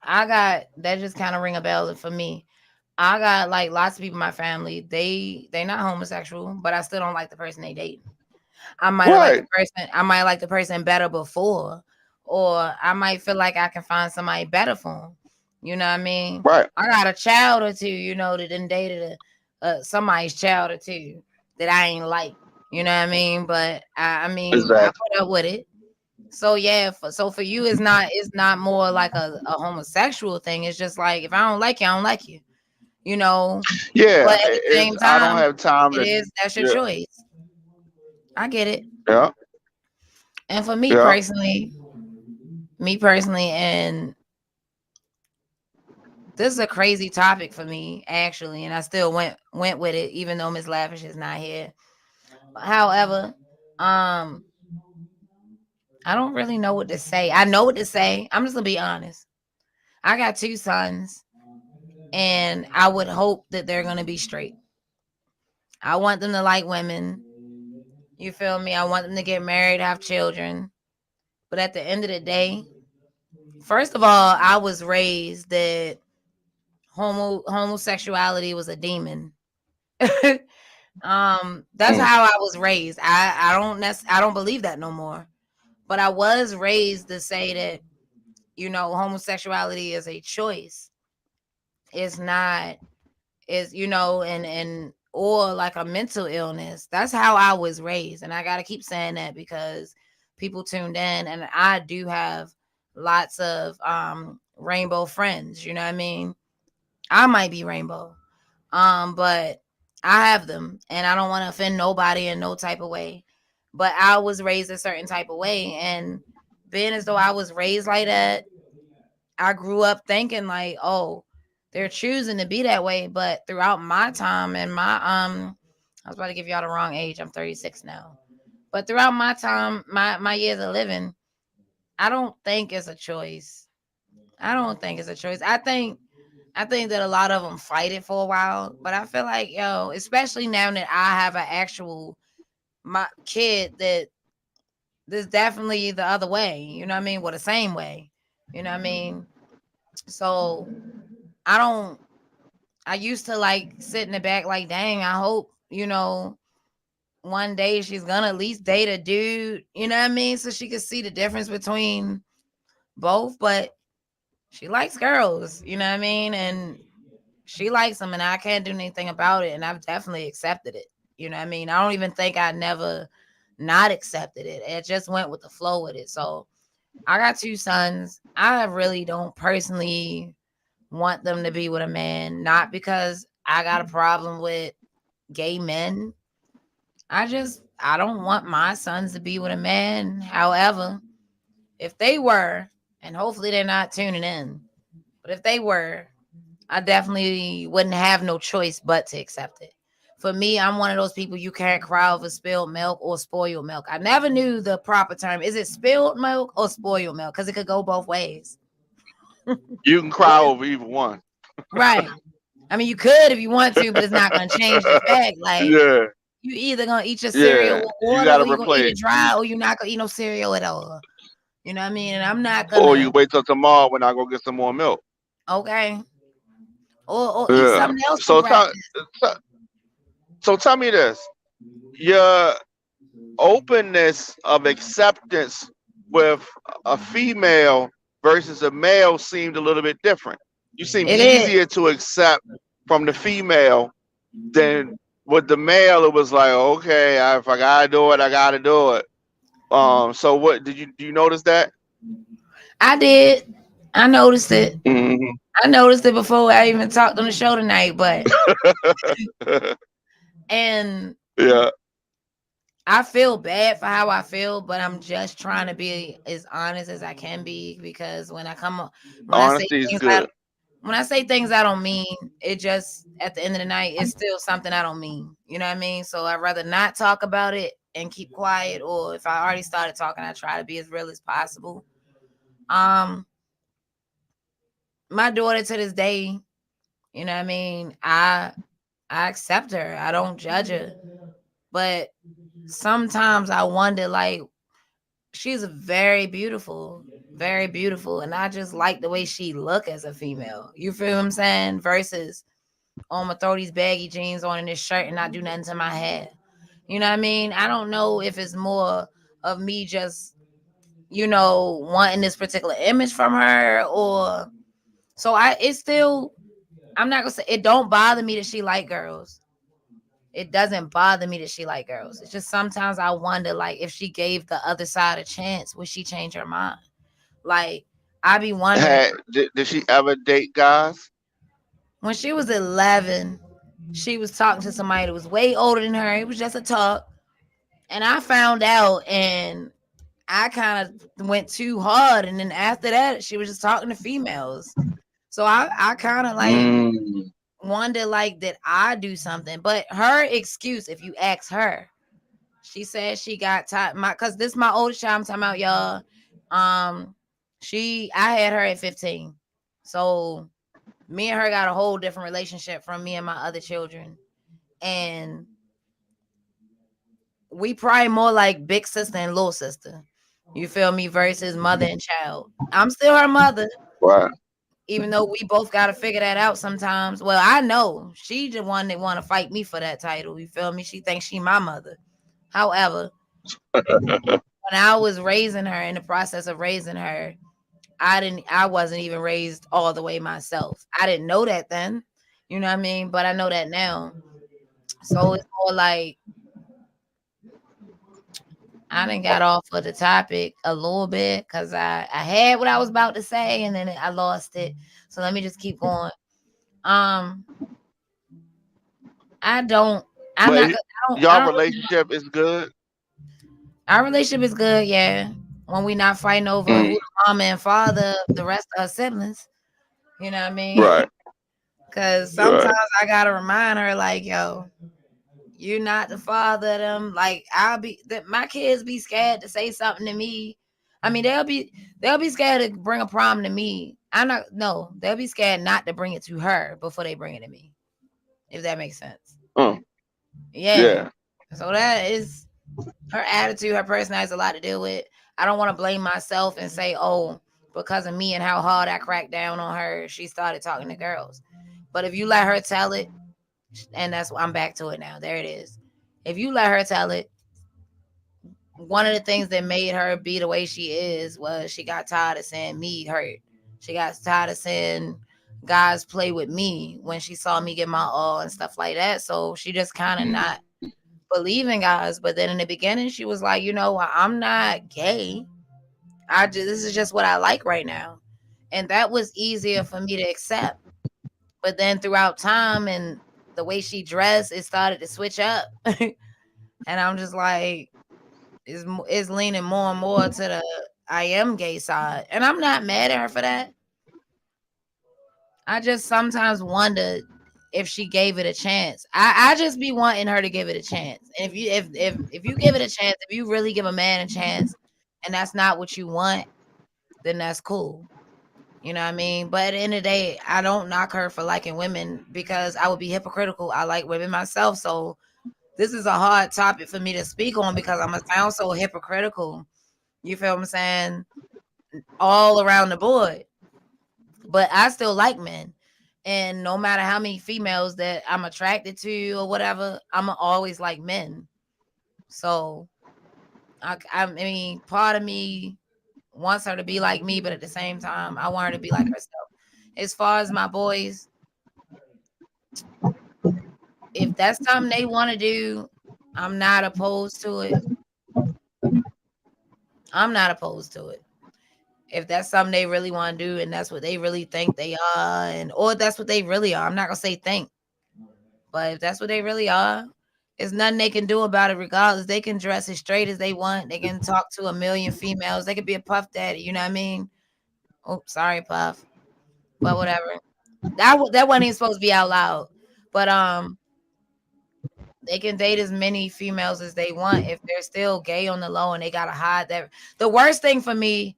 I got that just kind of ring a bell for me. I got like lots of people in my family. They not homosexual, but I still don't like the person they date. I might have liked the Right, person. I might like the person better before, or I might feel like I can find somebody better for them. You know what I mean? right, I got a child or two, that done dated somebody's child or two that I ain't like. You know what I mean? But I mean, I exactly. put up with it. So yeah, so for you, it's not more like a homosexual thing. It's just like if I don't like you, I don't like you. You know. But Yeah, at the same I don't time, have time it to. is that's your Yeah, choice. I get it. yeah, And for yeah. me personally, and this is a crazy topic for me actually, and I still went with it even though Miss Lavish is not here. However, um, I don't really know what to say. I know what to say. I'm just gonna be honest. I got two sons, and I would hope that they're gonna be straight. I want them to like women. You feel me? I want them to get married, have children. But at the end of the day, first of all, I was raised that homosexuality was a demon. That's Mm. how I was raised. I don't believe that no more. But I was raised to say that, homosexuality is a choice. It's not is and or like a mental illness. That's how I was raised. And I gotta keep saying that because people tuned in, and I do have lots of rainbow friends, you know what I mean? I might be rainbow. But I have them, and I don't want to offend nobody in no type of way. But I was raised a certain type of way, and being as though I was raised like that, I grew up thinking like, oh, they're choosing to be that way. But throughout my time and I was about to give y'all the wrong age. I'm 36 now. But throughout my time, my years of living, I don't think it's a choice. I don't think it's a choice. I think that a lot of them fight it for a while, but I feel like, especially now that I have an actual my kid that there's definitely the other way, you know what I mean? Well, the same way, you know what I mean? So I don't. I used to like sit in the back, like, dang, I hope one day she's gonna at least date a dude, you know what I mean? So she could see the difference between both, but she likes girls, you know what I mean? And she likes them, and I can't do anything about it. And I've definitely accepted it. You know what I mean? I don't even think I never not accepted it. It just went with the flow with it. So I got two sons. I really don't personally want them to be with a man, not because I got a problem with gay men. I don't want my sons to be with a man. However, if they were, and hopefully they're not tuning in, but if they were, I definitely wouldn't have no choice but to accept it. For me, I'm one of those people you can't cry over spilled milk or spoiled milk. I never knew the proper term. Is it spilled milk or spoiled milk? Because it could go both ways. You can cry over either one. Right. I mean, you could if you want to, but it's not going to change the fact. Like, Yeah, you either going to eat your cereal yeah. with You water got to or you're going to eat replay it it, dry or you're not going to eat no cereal at all. You know what I mean? And I'm not going or you to, wait till tomorrow when I go get some more milk. okay. Or eat Yeah. something else for So breakfast. tell So tell me this: your openness of acceptance with a female versus a male seemed a little bit different. You seem It is. easier to accept from the female than with the male. It was like, okay, if I gotta do it, I gotta do it. So what did you do? You notice that? I did. I noticed it. Hmm. I noticed it before I even talked on the show tonight, but and Yeah. I feel bad for how I feel, but I'm just trying to be as honest as I can be because when I say Honesty is things good. when I say things I don't mean, it just at the end of the night, it's still something I don't mean. You know what I mean? So I'd rather not talk about it and keep quiet, or if I already started talking, I try to be as real as possible. Um, my daughter to this day, you know what I mean? I accept her. I don't judge her. But sometimes I wonder, like, she's very beautiful, and I just like the way she look as a female. You feel what I'm saying? Versus, oh, I'm gonna throw these baggy jeans on and this shirt and not do nothing to my hair. You know what I mean? I don't know if it's more of me just, wanting this particular image from her, or so it's still, I'm not gonna say it don't bother me that she like girls. It doesn't bother me that she like girls. It's just sometimes I wonder, like, if she gave the other side a chance, would she change her mind? Like, I be wondering. Did she ever date guys? When she was 11, she was talking to somebody that was way older than her. It was just a talk. And I found out, and I kind of went too hard. And then after that, she was just talking to females. So I kind of like Mm. wonder, like, did I do something? But her excuse, if you ask her, she said she got tired. Cause this is my oldest child I'm talking about, y'all. I had her at 15. So me and her got a whole different relationship from me and my other children. And we probably more like big sister and little sister. You feel me? Versus mother and child. I'm still her mother, Right. even though we both gotta figure that out sometimes. Well, I know she the one that want to fight me for that title. You feel me? She thinks she my mother. However, when I was raising her, in the process of raising her, I wasn't even raised all the way myself. I didn't know that then. You know what I mean? But I know that now. So it's more like I done got off of the topic a little bit because I had what I was about to say and then I lost it. So let me just keep going. Um, I don't. I'm not. But I y'all don't. relationship is good. Our relationship is good. Yeah, when we not fighting over who Mm. the mama and father, the rest of her siblings. You know what I mean? Right. Because Right. sometimes I gotta remind her, like, yo, you're not the father of them. Like, my kids be scared to say something to me. I mean, they'll be scared to bring a problem to me. They'll be scared not to bring it to her before they bring it to me. If that makes sense. Mm. Yeah. Yeah. So that is her attitude, her personality has a lot to do with. I don't want to blame myself and say, oh, because of me and how hard I cracked down on her, she started talking to girls. But if you let her tell it, and I'm back to it now. There it is. If you let her tell it, one of the things that made her be the way she is was she got tired of seeing me hurt. She got tired of seeing guys play with me when she saw me get my all and stuff like that. So she just kind of not believing guys. But then in the beginning, she was like, I'm not gay. This is just what I like right now. And that was easier for me to accept. But then throughout time and the way she dressed, it started to switch up. And I'm just like, is leaning more and more to the I am gay side. And I'm not mad at her for that. I just sometimes wonder if she gave it a chance. I just be wanting her to give it a chance. And if you give it a chance, if you really give a man a chance and that's not what you want, then that's cool. You know what I mean? But at the end of the day, I don't knock her for liking women because I would be hypocritical. I like women myself. So this is a hard topic for me to speak on because I'm going to sound so hypocritical. You feel what I'm saying? All around the board. But I still like men. And no matter how many females that I'm attracted to or whatever, I'm always like men. So I mean, part of me wants her to be like me, but at the same time, I want her to be like herself. As far as my boys, if that's something they want to do, I'm not opposed to it. I'm not opposed to it. If that's something they really want to do and that's what they really think they are, and or that's what they really are, I'm not gonna say think, but if that's what they really are, there's nothing they can do about it regardless. They can dress as straight as they want. They can talk to a million females. They could be a puff daddy, you know what I mean? Oh, sorry, Puff. But whatever. That wasn't even supposed to be out loud. But they can date as many females as they want if they're still gay on the low and they gotta hide that. The worst thing for me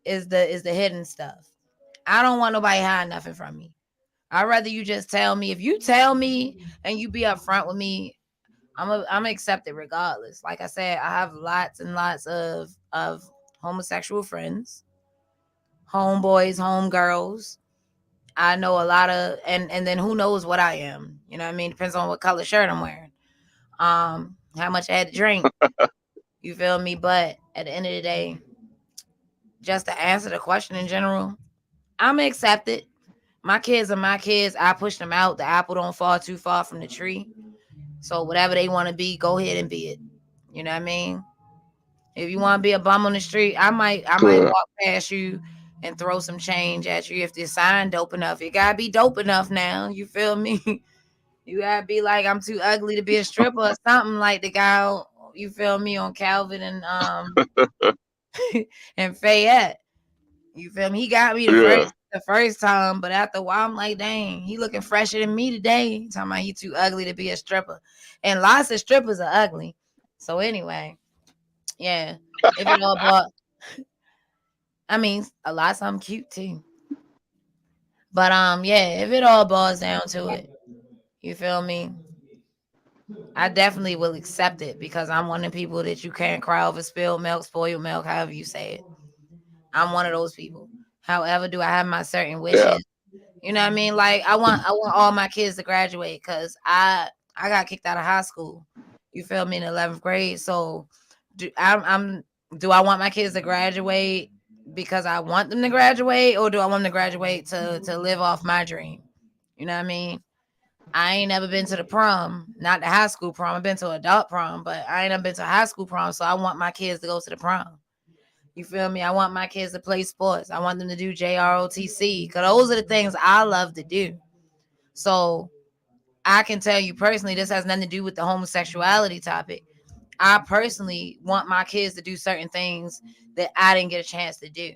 is the hidden stuff. I don't want nobody hiding nothing from me. I'd rather you just tell me. If you tell me and you be upfront with me, I'm accept it regardless. Like I said, I have lots and lots of homosexual friends, homeboys, homegirls. I know a lot of and then who knows what I am. You know what I mean? Depends on what color shirt I'm wearing. How much I had to drink. You feel me? But at the end of the day, just to answer the question in general, I'm accept it. My kids are my kids. I push them out. The apple don't fall too far from the tree. So whatever they want to be, go ahead and be it. You know what I mean? If you want to be a bum on the street, I might Good. walk past you and throw some change at you if the sign dope enough. It gotta be dope enough now. You feel me? You gotta be like I'm too ugly to be a stripper or something like the guy. You feel me on Calvin and and Fayette. You feel me? He got me Yeah. the first time, but after a while, I'm like, dang, he looking fresher than me today. Talking about he too ugly to be a stripper, and lots of strippers are ugly. So anyway, yeah, if it all but I mean, a lot of some cute too. But yeah, if it all boils down to it, you feel me? I definitely will accept it because I'm one of the people that you can't cry over spilled milk, spoiled milk, however you say it. I'm one of those people. However, do I have my certain Yeah. wishes? You know what I mean? Like I want all my kids to graduate because I got kicked out of high school. You feel me in 11th grade? So I'm do I want my kids to graduate because I want them to graduate, or do I want them to graduate to live off my dream? You know what I mean? I ain't never been to the prom, not the high school prom. I've been to adult prom, but I ain't never been to high school prom. So I want my kids to go to the prom. You feel me? I want my kids to play sports. I want them to do JROTC because those are the things I love to do. So I can tell you personally, this has nothing to do with the homosexuality topic. I personally want my kids to do certain things that I didn't get a chance to do,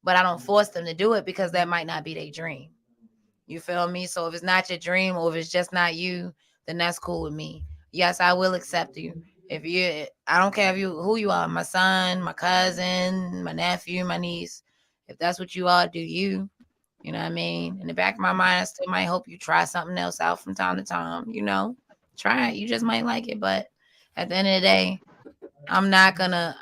but I don't force them to do it because that might not be their dream. You feel me? So if it's not your dream or if it's just not you, then that's cool with me. Yes, I will accept you. If you, I don't care if you who you are, my son, my cousin, my nephew, my niece. If that's what you are, do you? You know what I mean? In the back of my mind, I still might hope you try something else out from time to time. You know, try it. You just might like it, but at the end of the day, I'm not gonna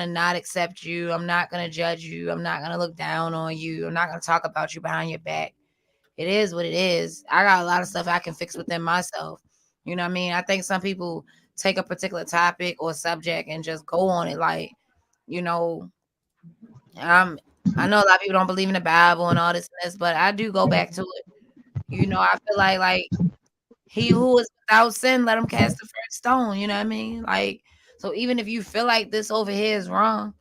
not accept you. I'm not gonna judge you. I'm not gonna look down on you. I'm not gonna talk about you behind your back. It is what it is. I got a lot of stuff I can fix within myself. You know what I mean? I think some people take a particular topic or subject and just go on it like, you know, um I know a lot of people don't believe in the Bible and all this and this, but I do go back to it. You know, I feel like he who is without sin, let him cast the first stone. You know what I mean? Like, so even if you feel like this over here is wrong,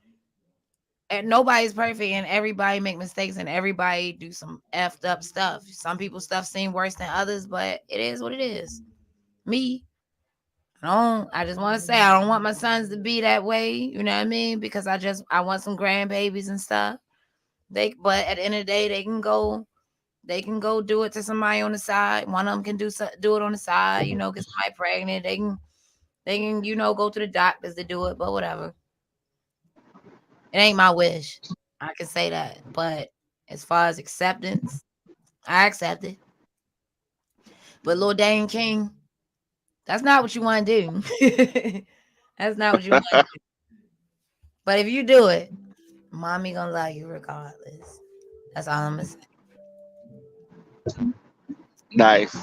and nobody's perfect and everybody make mistakes and everybody do some effed up stuff. Some people's stuff seem worse than others, but it is what it is. Me, I just want to say I don't want my sons to be that way, you know what I mean? Because I want some grandbabies and stuff. But at the end of the day, they can go do it to somebody on the side. One of them can do it on the side, get somebody pregnant. They can go to the doctors to do it, but whatever. It ain't my wish. I can say that. But as far as acceptance, I accept it. But Lil Dane King, that's not what you want to do. That's not what you want to do. But if you do it, mommy gonna love you regardless. That's all I'm gonna say. Nice.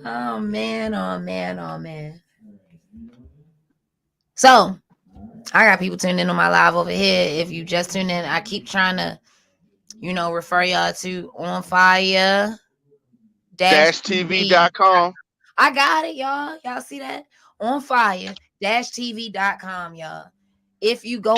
Oh man, oh man, oh man. So I got people tuned in on my live over here. If you just tuned in, I keep trying to, refer y'all to onfire TV. -tv.com. I got it, y'all. Y'all see that? onfire-tv.com, y'all. If you go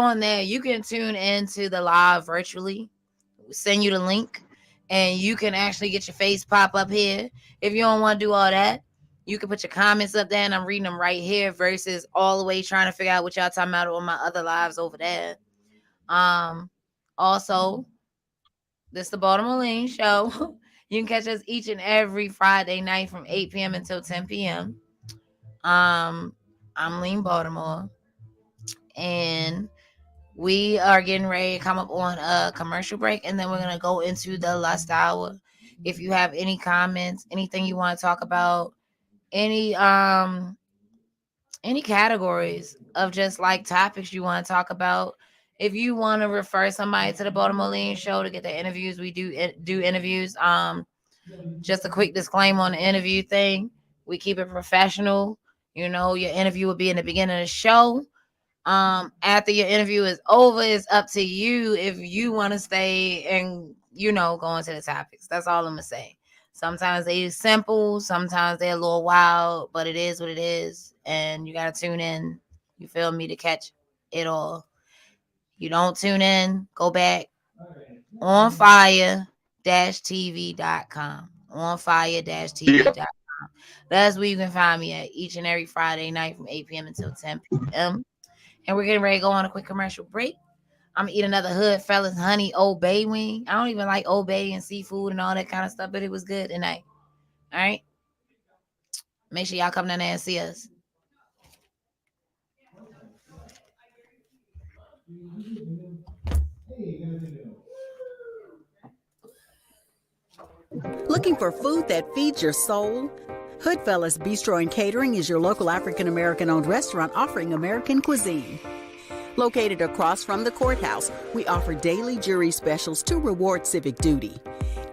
on there, you can tune into the live virtually. We'll send you the link, and you can actually get your face pop up here. If you don't want to do all that, you can put your comments up there, and I'm reading them right here versus all the way trying to figure out what y'all talking about on my other lives over there. Also, this is the Baltimore Lean Show. You can catch us each and every Friday night from 8 p.m. until 10 p.m. I'm Lean Baltimore, and we are getting ready to come up on a commercial break, and then we're going to go into the lust hour. If you have any comments, anything you want to talk about, any categories of just like topics you want to talk about, if you want to refer somebody to the Baltimore Lean Show to get the interviews, we do interviews. Just a quick disclaimer on the interview thing. We keep it professional. Your interview will be in the beginning of the show. After your interview is over, it's up to you if you want to stay and, go into the topics. That's all I'm going to say. Sometimes they're simple. Sometimes they're a little wild, but it is what it is. And you got to tune in, you feel me, to catch it all. You don't tune in, go back onfire-tv.com. onfire-tv.com. That's where you can find me at each and every Friday night from 8 p.m. until 10 p.m. And we're getting ready to go on a quick commercial break. I'm going to eat another Hood Fellas honey Old Bay wing. I don't even like Old Bay and seafood and all that kind of stuff, but it was good tonight. All right? Make sure y'all come down there and see us. Looking for food that feeds your soul? Hoodfellas Bistro and Catering is your local African-American-owned restaurant offering American cuisine. Located across from the courthouse, we offer daily jury specials to reward civic duty.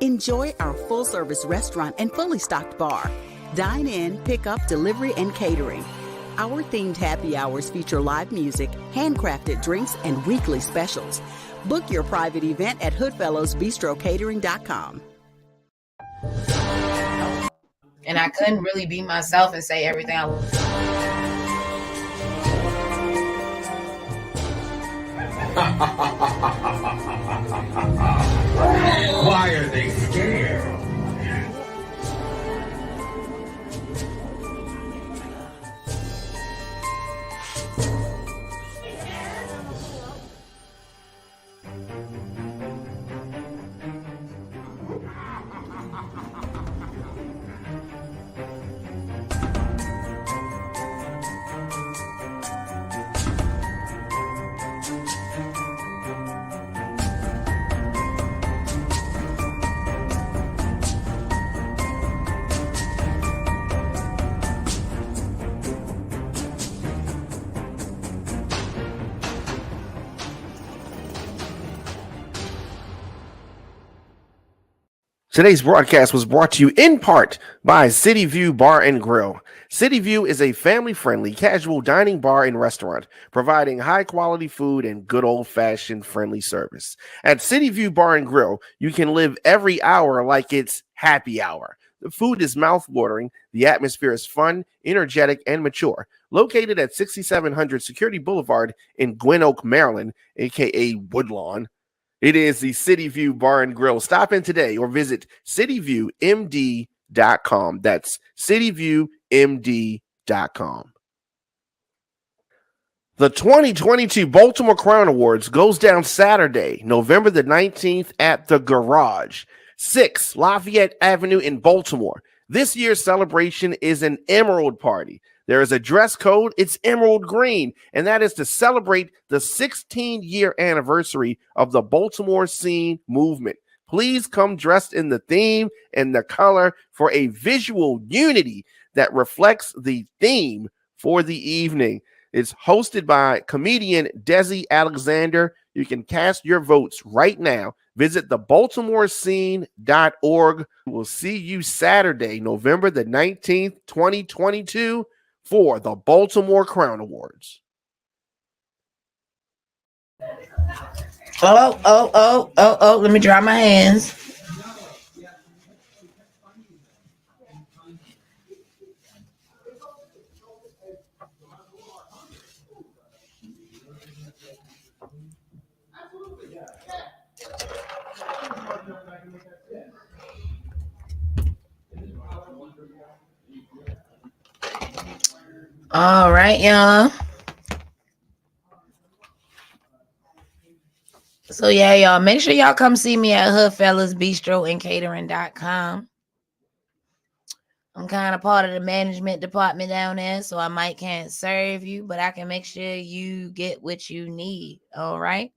Enjoy our full-service restaurant and fully stocked bar. Dine in, pick up, delivery, and catering. Our themed happy hours feature live music, handcrafted drinks, and weekly specials. Book your private event at hoodfellowsbistrocatering.com. And I couldn't really be myself and say everything I was. Why are they scared? Today's broadcast was brought to you in part by City View Bar and Grill. City View is a family-friendly, casual dining bar and restaurant, providing high-quality food and good old-fashioned friendly service. At City View Bar and Grill, you can live every hour like it's happy hour. The food is mouth-watering, the atmosphere is fun, energetic, and mature. Located at 6700 Security Boulevard in Gwynn Oak, Maryland, a.k.a. Woodlawn, it is the City View Bar and Grill. Stop in today or visit cityviewmd.com. That's cityviewmd.com. The 2022 Baltimore Crown Awards goes down Saturday, November the 19th at the Garage, 6 Lafayette Avenue in Baltimore. This year's celebration is an Emerald Party. There is a dress code. It's emerald green, and that is to celebrate the 16-year anniversary of the Baltimore scene movement. Please come dressed in the theme and the color for a visual unity that reflects the theme for the evening. It's hosted by comedian Desi Alexander. You can cast your votes right now. Visit thebaltimorescene.org. We'll see you Saturday, November the 19th, 2022 for the Baltimore Crown Awards. Oh, let me dry my hands. All right, y'all. So yeah, y'all, make sure y'all come see me at Hoodfellas Bistro and Catering.com. I'm kind of part of the management department down there, so I might can't serve you, but I can make sure you get what you need. All right.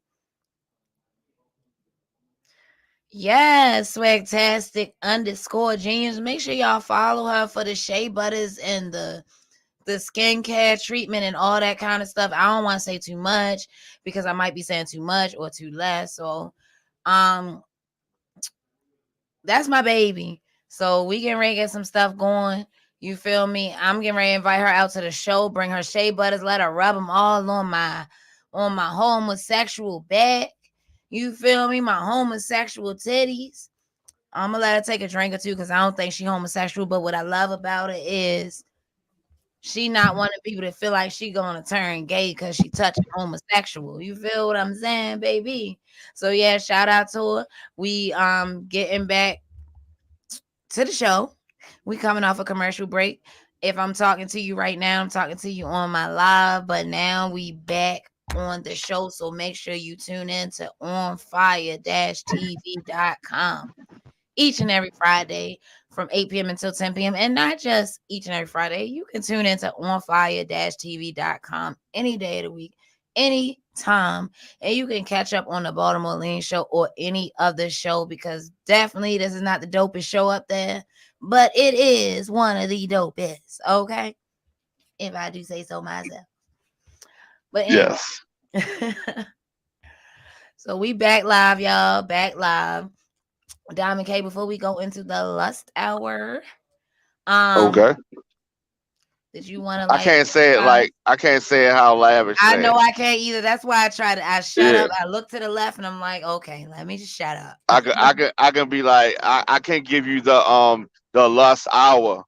Yes, swagtastic _ genius. Make sure y'all follow her for the shea butters and the skincare treatment and all that kind of stuff. I don't want to say too much because I might be saying too much or too less. So that's my baby. So we getting ready to get some stuff going. You feel me? I'm getting ready to invite her out to the show, bring her shea butters, let her rub them all on my homosexual back. You feel me? My homosexual titties. I'm gonna let her take a drink or two because I don't think she homosexual. But what I love about it is she not one of people that feel like she gonna turn gay because she touching homosexual. You feel what I'm saying, baby? So yeah, shout out to her. We getting back to the show. We coming off a commercial break. If I'm talking to you right now, I'm talking to you on my live, but now we back on the show. So make sure you tune in to onfire-tv.com each and every Friday from 8 p.m. until 10 p.m. And not just each and every Friday. You can tune into onfire-tv.com any day of the week, any time, and you can catch up on the Baltimore Lean Show or any other show, because definitely this is not the dopest show up there, but it is one of the dopest, okay? If I do say so myself. But anyway. Yes. So we back live, y'all. Back live. Diamond K, before we go into the lust hour, Okay. did you want to I can't say it how Lavish I said know it. I can't either. That's why I shut up. I look to the left and I'm like, okay, let me just shut up. I can be like, I can't give you the lust hour.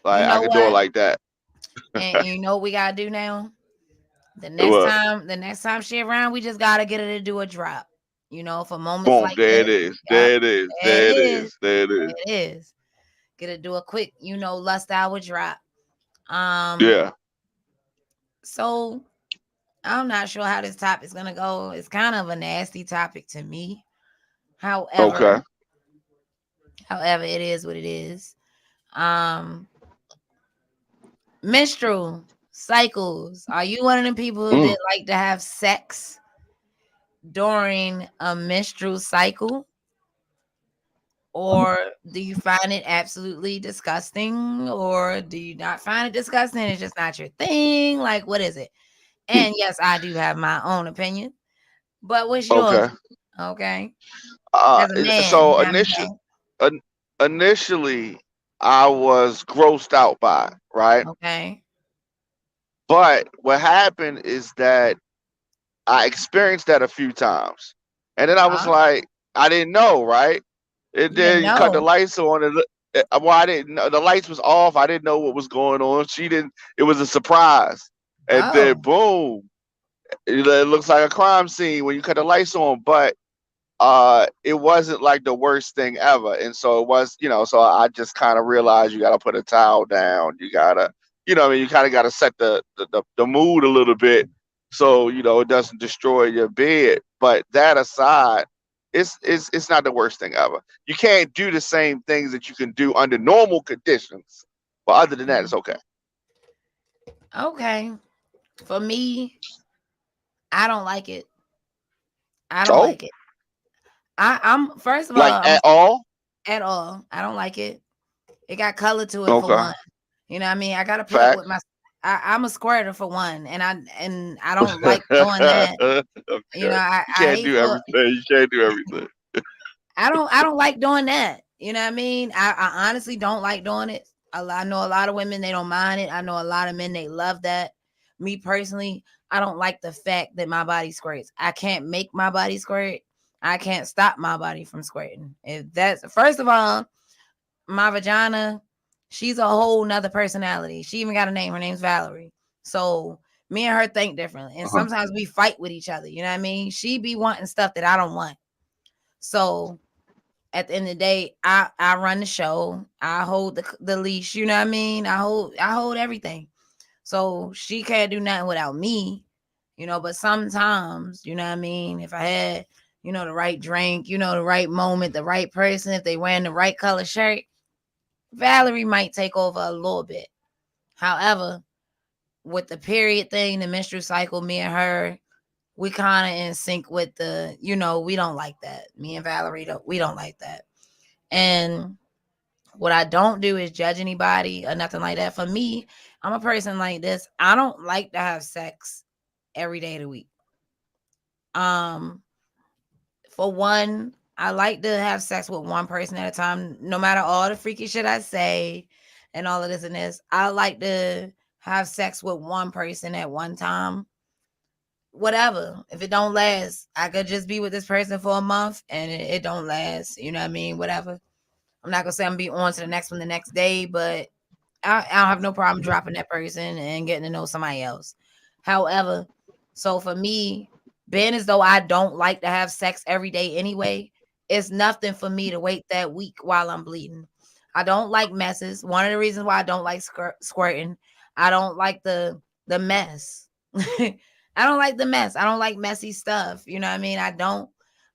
Like You I know can do it what? like that. And you know what we gotta do now? The What? next time she around, we just gotta get her to do a drop. You know, for moments Boom. like There this. it is. Yep. There it is. There There it it is. is. There it is. There it is. Get her to do a quick, lust hour drop. Yeah. So I'm not sure how this topic's gonna go. It's kind of a nasty topic to me. Okay. However, it is what it is. Menstrual cycles. Are you one of them people that like to have sex during a menstrual cycle? Or do you find it absolutely disgusting? Or do you not find it disgusting? It's just not your thing. Like, what is it? And yes, I do have my own opinion. But what's yours? Okay. Okay. Uh, As a man, so Diamond K. initially, I was grossed out by it, right? Okay. But what happened is that I experienced that a few times, and then I was Huh? like, I didn't know, right? And You didn't then you cut the know. lights on, and well, I didn't know the lights was off. I didn't know what was going on. She didn't. It was a surprise, and then Oh. boom, it looks like a crime scene when you cut the lights on. But it wasn't like the worst thing ever, and so it was, so I just kind of realized you got to put a towel down, you gotta, I mean, you kind of got to set the mood a little bit, so it doesn't destroy your bed. But that aside, it's not the worst thing ever. You can't do the same things that you can do under normal conditions, but other than that, it's okay. Okay. For me, I don't like it. I don't Oh, like it. I'm first of all, like I'm at all? at all. I don't like it. It got color to it for Okay, one. You know what I mean? I gotta put up with facts. my I'm a squirter for one, and I don't like doing that. You know, I You can't hate do for everything. You can't do everything. I don't like doing that. You know what I mean? I honestly don't like doing it. I know a lot of women, they don't mind it. I know a lot of men, they love that. Me personally, I don't like the fact that my body squirts. I can't make my body squirt. I can't stop my body from squirting. If that's first of all, my vagina, she's a whole nother personality. She even got a name. Her name's Valerie. So me and her think differently. And sometimes we fight with each other. You know what I mean? She be wanting stuff that I don't want. So at the end of the day, I run the show. I hold the leash. You know what I mean? I hold everything. So she can't do nothing without me. You know, but sometimes, you know what I mean? If I had, you know, the right drink, you know, the right moment, the right person, if they wearing the right color shirt, Valerie might take over a little bit. However, with the period thing, the menstrual cycle, me and her, we kind of in sync with the, you know, we don't like that. Me and Valerie, we don't like that. And what I don't do is judge anybody or nothing like that. For me, I'm a person like this. I don't like to have sex every day of the week. For one, I like to have sex with one person at a time, no matter all the freaky shit I say and all of this and this. I like to have sex with one person at one time. Whatever. If it don't last, I could just be with this person for a month and it don't last. You know what I mean? Whatever. I'm not gonna say I'm gonna be on to the next one the next day, but I don't have no problem dropping that person and getting to know somebody else. However, so for me, being as though I don't like to have sex every day anyway, it's nothing for me to wait that week while I'm bleeding. I don't like messes. One of the reasons why I don't like squirting, I don't like the mess. I don't like the mess. I don't like messy stuff. You know what I mean? I don't.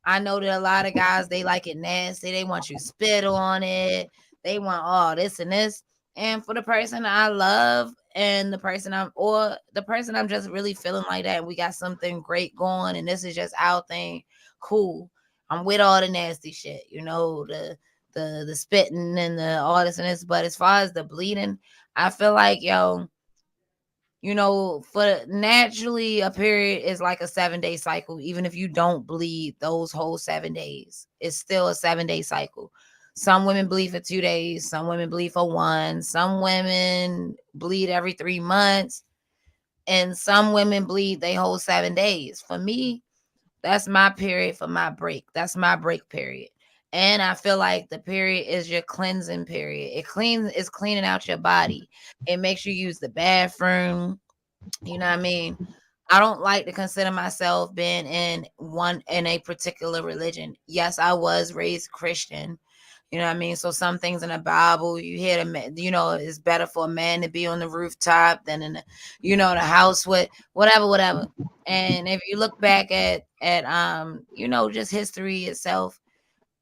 I know that a lot of guys, they like it nasty. They want you to spit on it. They want all this and this. And for the person I love and the person I'm just really feeling like that, and we got something great going, and this is just our thing, cool. I'm with all the nasty shit, you know, the spitting and the all this and this. But as far as the bleeding, I feel like, yo, you know, for naturally a period is like a 7-day cycle. Even if you don't bleed those whole 7 days, it's still a 7-day cycle. Some women bleed for 2 days, some women bleed for one, some women bleed every 3 months, and some women bleed they whole 7 days. For me, that's my period for my break. That's my break period. And I feel like the period is your cleansing period. It's cleaning out your body. It makes you use the bathroom. You know what I mean? I don't like to consider myself being in a particular religion. Yes, I was raised Christian. You know what I mean? So some things in the Bible, you hear you know, it's better for a man to be on the rooftop than in the, you know, the house with whatever. And if you look back at you know, just history itself,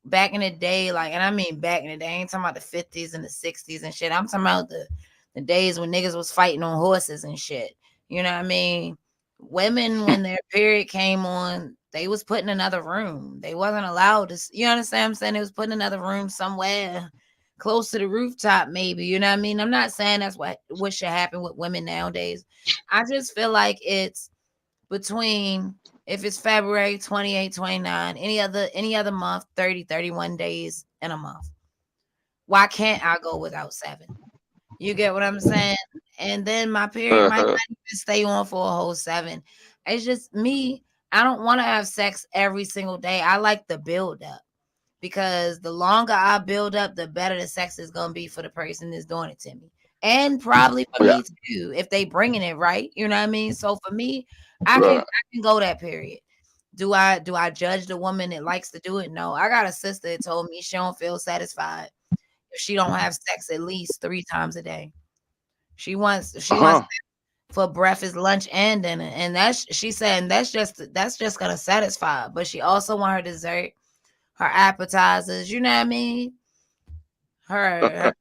back in the day, like, and I mean back in the day, I ain't talking about the 50s and the 60s and shit. I'm talking about the days when niggas was fighting on horses and shit. You know what I mean? Women, when their period came on, they was put in another room. They wasn't allowed to, you understand what I'm saying? They was put in another room somewhere close to the rooftop, maybe. You know what I mean? I'm not saying that's what should happen with women nowadays. I just feel like it's between, if it's February 28, 29, any other month, 30, 31 days in a month. Why can't I go without 7? You get what I'm saying? And then my period might not even stay on for a whole 7. It's just me. I don't want to have sex every single day. I like the build up, because the longer I build up, the better the sex is going to be for the person that's doing it to me. And probably for me too, if they bringing it right. You know what I mean? So for me, I can go that period. Do I judge the woman that likes to do it? No. I got a sister that told me she don't feel satisfied if she don't have sex at least 3 times a day. She wants for breakfast, lunch, and dinner. And she said that's just gonna satisfy her. But she also want her dessert, her appetizers, you know what I mean? Her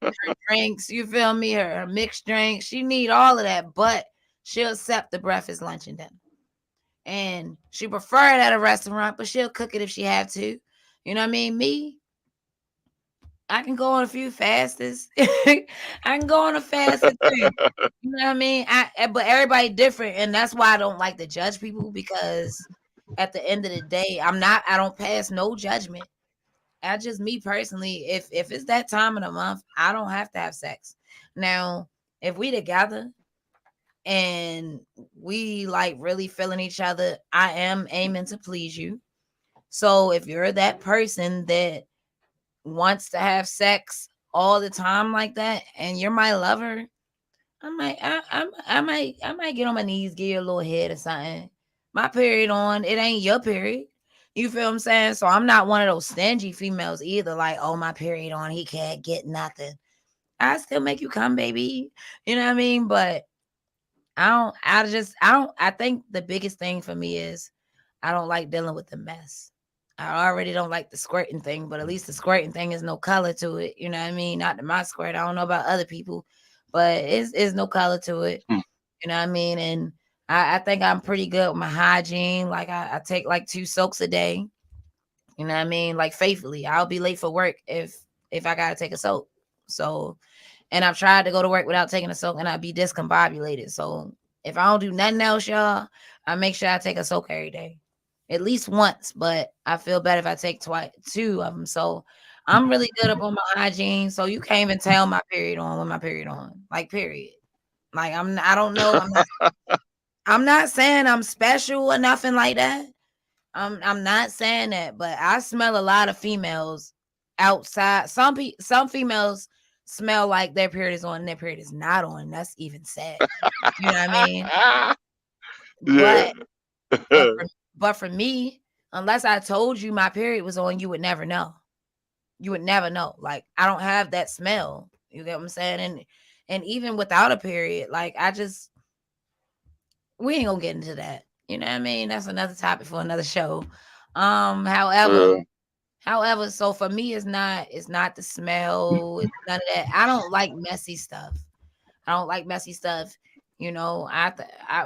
drinks, you feel me? Her mixed drinks. She need all of that, but she'll accept the breakfast, lunch, and dinner. And she prefer it at a restaurant, but she'll cook it if she have to. You know what I mean? Me, I can go on a few fasts. I can go on a fast too. You know what I mean? But everybody different, and that's why I don't like to judge people, because at the end of the day, I don't pass no judgment. I just, me personally, if it's that time of the month, I don't have to have sex. Now, if we together and we like really feeling each other, I am aiming to please you. So if you're that person that wants to have sex all the time like that, and you're my lover, I might get on my knees, give you a little head or something. My period on, it ain't your period. You feel what I'm saying? So I'm not one of those stingy females either. Like, oh, my period on, he can't get nothing. I still make you come, baby. You know what I mean? But I think the biggest thing for me is I don't like dealing with the mess. I already don't like the squirting thing, but at least the squirting thing is no color to it. You know what I mean? Not to my squirt. I don't know about other people, but it's no color to it. Hmm. You know what I mean? And I think I'm pretty good with my hygiene. Like I take like 2 soaks a day. You know what I mean? Like faithfully. I'll be late for work if I gotta take a soak. So, and I've tried to go to work without taking a soak and I'd be discombobulated. So if I don't do nothing else, y'all, I make sure I take a soak every day. At least once, but I feel better if I take 2 of them. So I'm really good up on my hygiene. So you can't even tell my period on when my period on. Like period. Like I don't know. I'm not saying I'm special or nothing like that. I'm not saying that, but I smell a lot of females outside. Some females smell like their period is on and their period is not on. That's even sad. You know what I mean? Yeah. But but for me, unless I told you my period was on, you would never know. You would never know. Like I don't have that smell. You get what I'm saying? And even without a period, like we ain't gonna get into that. You know what I mean? That's another topic for another show. However, Yeah. so for me, it's not the smell, it's none of that. I don't like messy stuff. I don't like messy stuff. You know,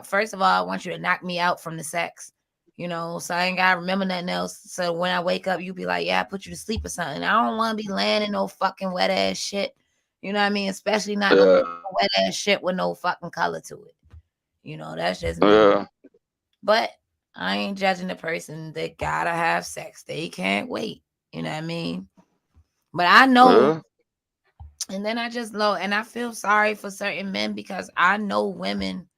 first of all, I want you to knock me out from the sex. You know, so I ain't gotta remember nothing else. So when I wake up, you be like, "Yeah, I put you to sleep or something." I don't want to be laying in no fucking wet ass shit. You know what I mean? Especially not no Yeah. wet ass shit with no fucking color to it. You know, that's just me. Yeah. But I ain't judging the person that gotta have sex. They can't wait. You know what I mean? But I know, Yeah. and then I just know, and I feel sorry for certain men because I know women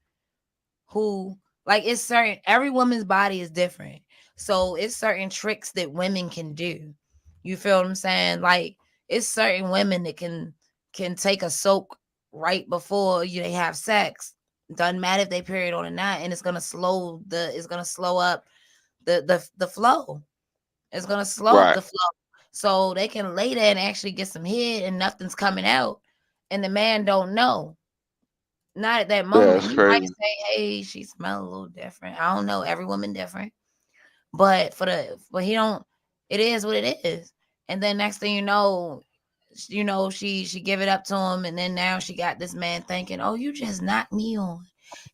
who like it's certain every woman's body is different. So it's certain tricks that women can do. You feel what I'm saying? Like it's certain women that can take a soak right before they have sex. Doesn't matter if they period on or not, and it's gonna slow up the flow. It's gonna slow up Right. the flow. So they can lay there and actually get some head and nothing's coming out. And the man don't know. Not at that Yeah, moment. it's He might crazy. say, "Hey, she smell a little different." I don't know. Every woman different. But he don't. It is what it is. And then next thing she give it up to him, and then now she got this man thinking, "Oh, you just knocked me on.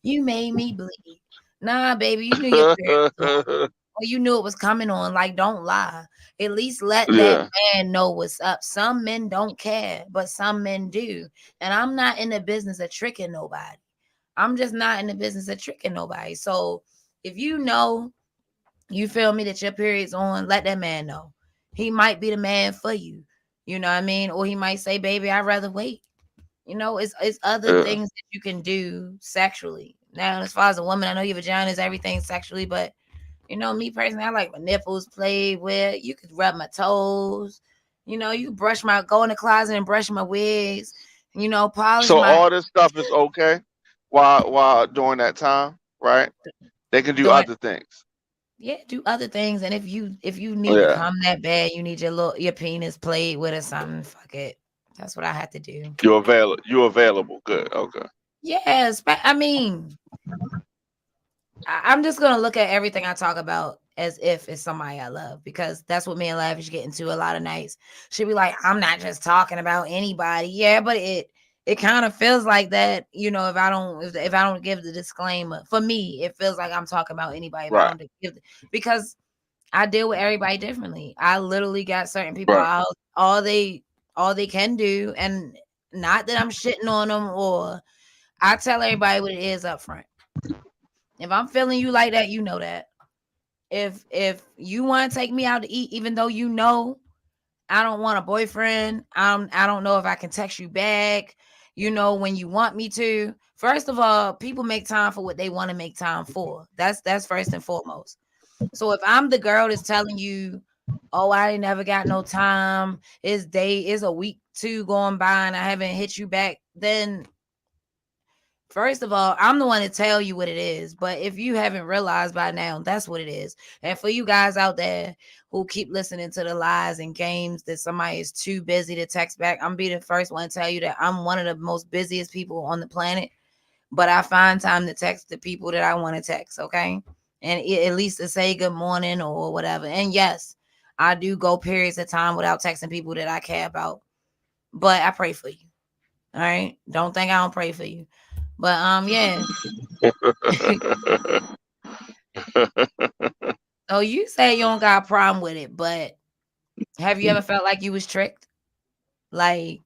You made me bleed." Nah, baby, you knew your period was on. Or you knew it was coming on. Like, don't lie. At least let that Yeah. man know what's up. Some men don't care, but some men do. And I'm not in the business of tricking nobody. I'm just not in the business of tricking nobody. So if you know, you feel me, that your period's on, let that man know. He might be the man for you. You know what I mean? Or he might say, "Baby, I'd rather wait." It's other Yeah. things that you can do sexually. Now, as far as a woman, I know your vagina is everything sexually, but me personally, I like my nipples played with. You could rub my toes. You brush go in the closet and brush my wigs. Polish So my all this stuff is okay while during that time, right? They can do doing. other things. Yeah, do other things. And if you need to Yeah. come that bad, you need your penis played with or something. Fuck it. That's what I have to do. You available. Good. Okay. Yes, but I mean, I'm just gonna look at everything I talk about as if it's somebody I love, because that's what me and Lavish get into a lot of nights. She'd be like, "I'm not just talking about anybody." Yeah, but it kind of feels like that, if I don't give the disclaimer. For me, it feels like I'm talking about anybody if I Right. don't because I deal with everybody differently. I literally got certain people Right. out all they can do, and not that I'm shitting on them, or I tell everybody what it is up front. If I'm feeling you like that, you know that. if you want to take me out to eat, even though you know I don't want a boyfriend, I don't know if I can text you back, when you want me to. First of all, people make time for what they want to make time for. That's first and foremost. So if I'm the girl that's telling you, oh, I ain't never got no time, it's a week two going by and I haven't hit you back, then first of all, I'm the one to tell you what it is. But if you haven't realized by now, that's what it is. And for you guys out there who keep listening to the lies and games that somebody is too busy to text back, I'm be the first one to tell you that I'm one of the most busiest people on the planet. But I find time to text the people that I want to text, okay? And at least to say good morning or whatever. And yes, I do go periods of time without texting people that I care about. But I pray for you. All right? Don't think I don't pray for you. But yeah. So you say you don't got a problem with it, but have you ever felt like you was tricked? Like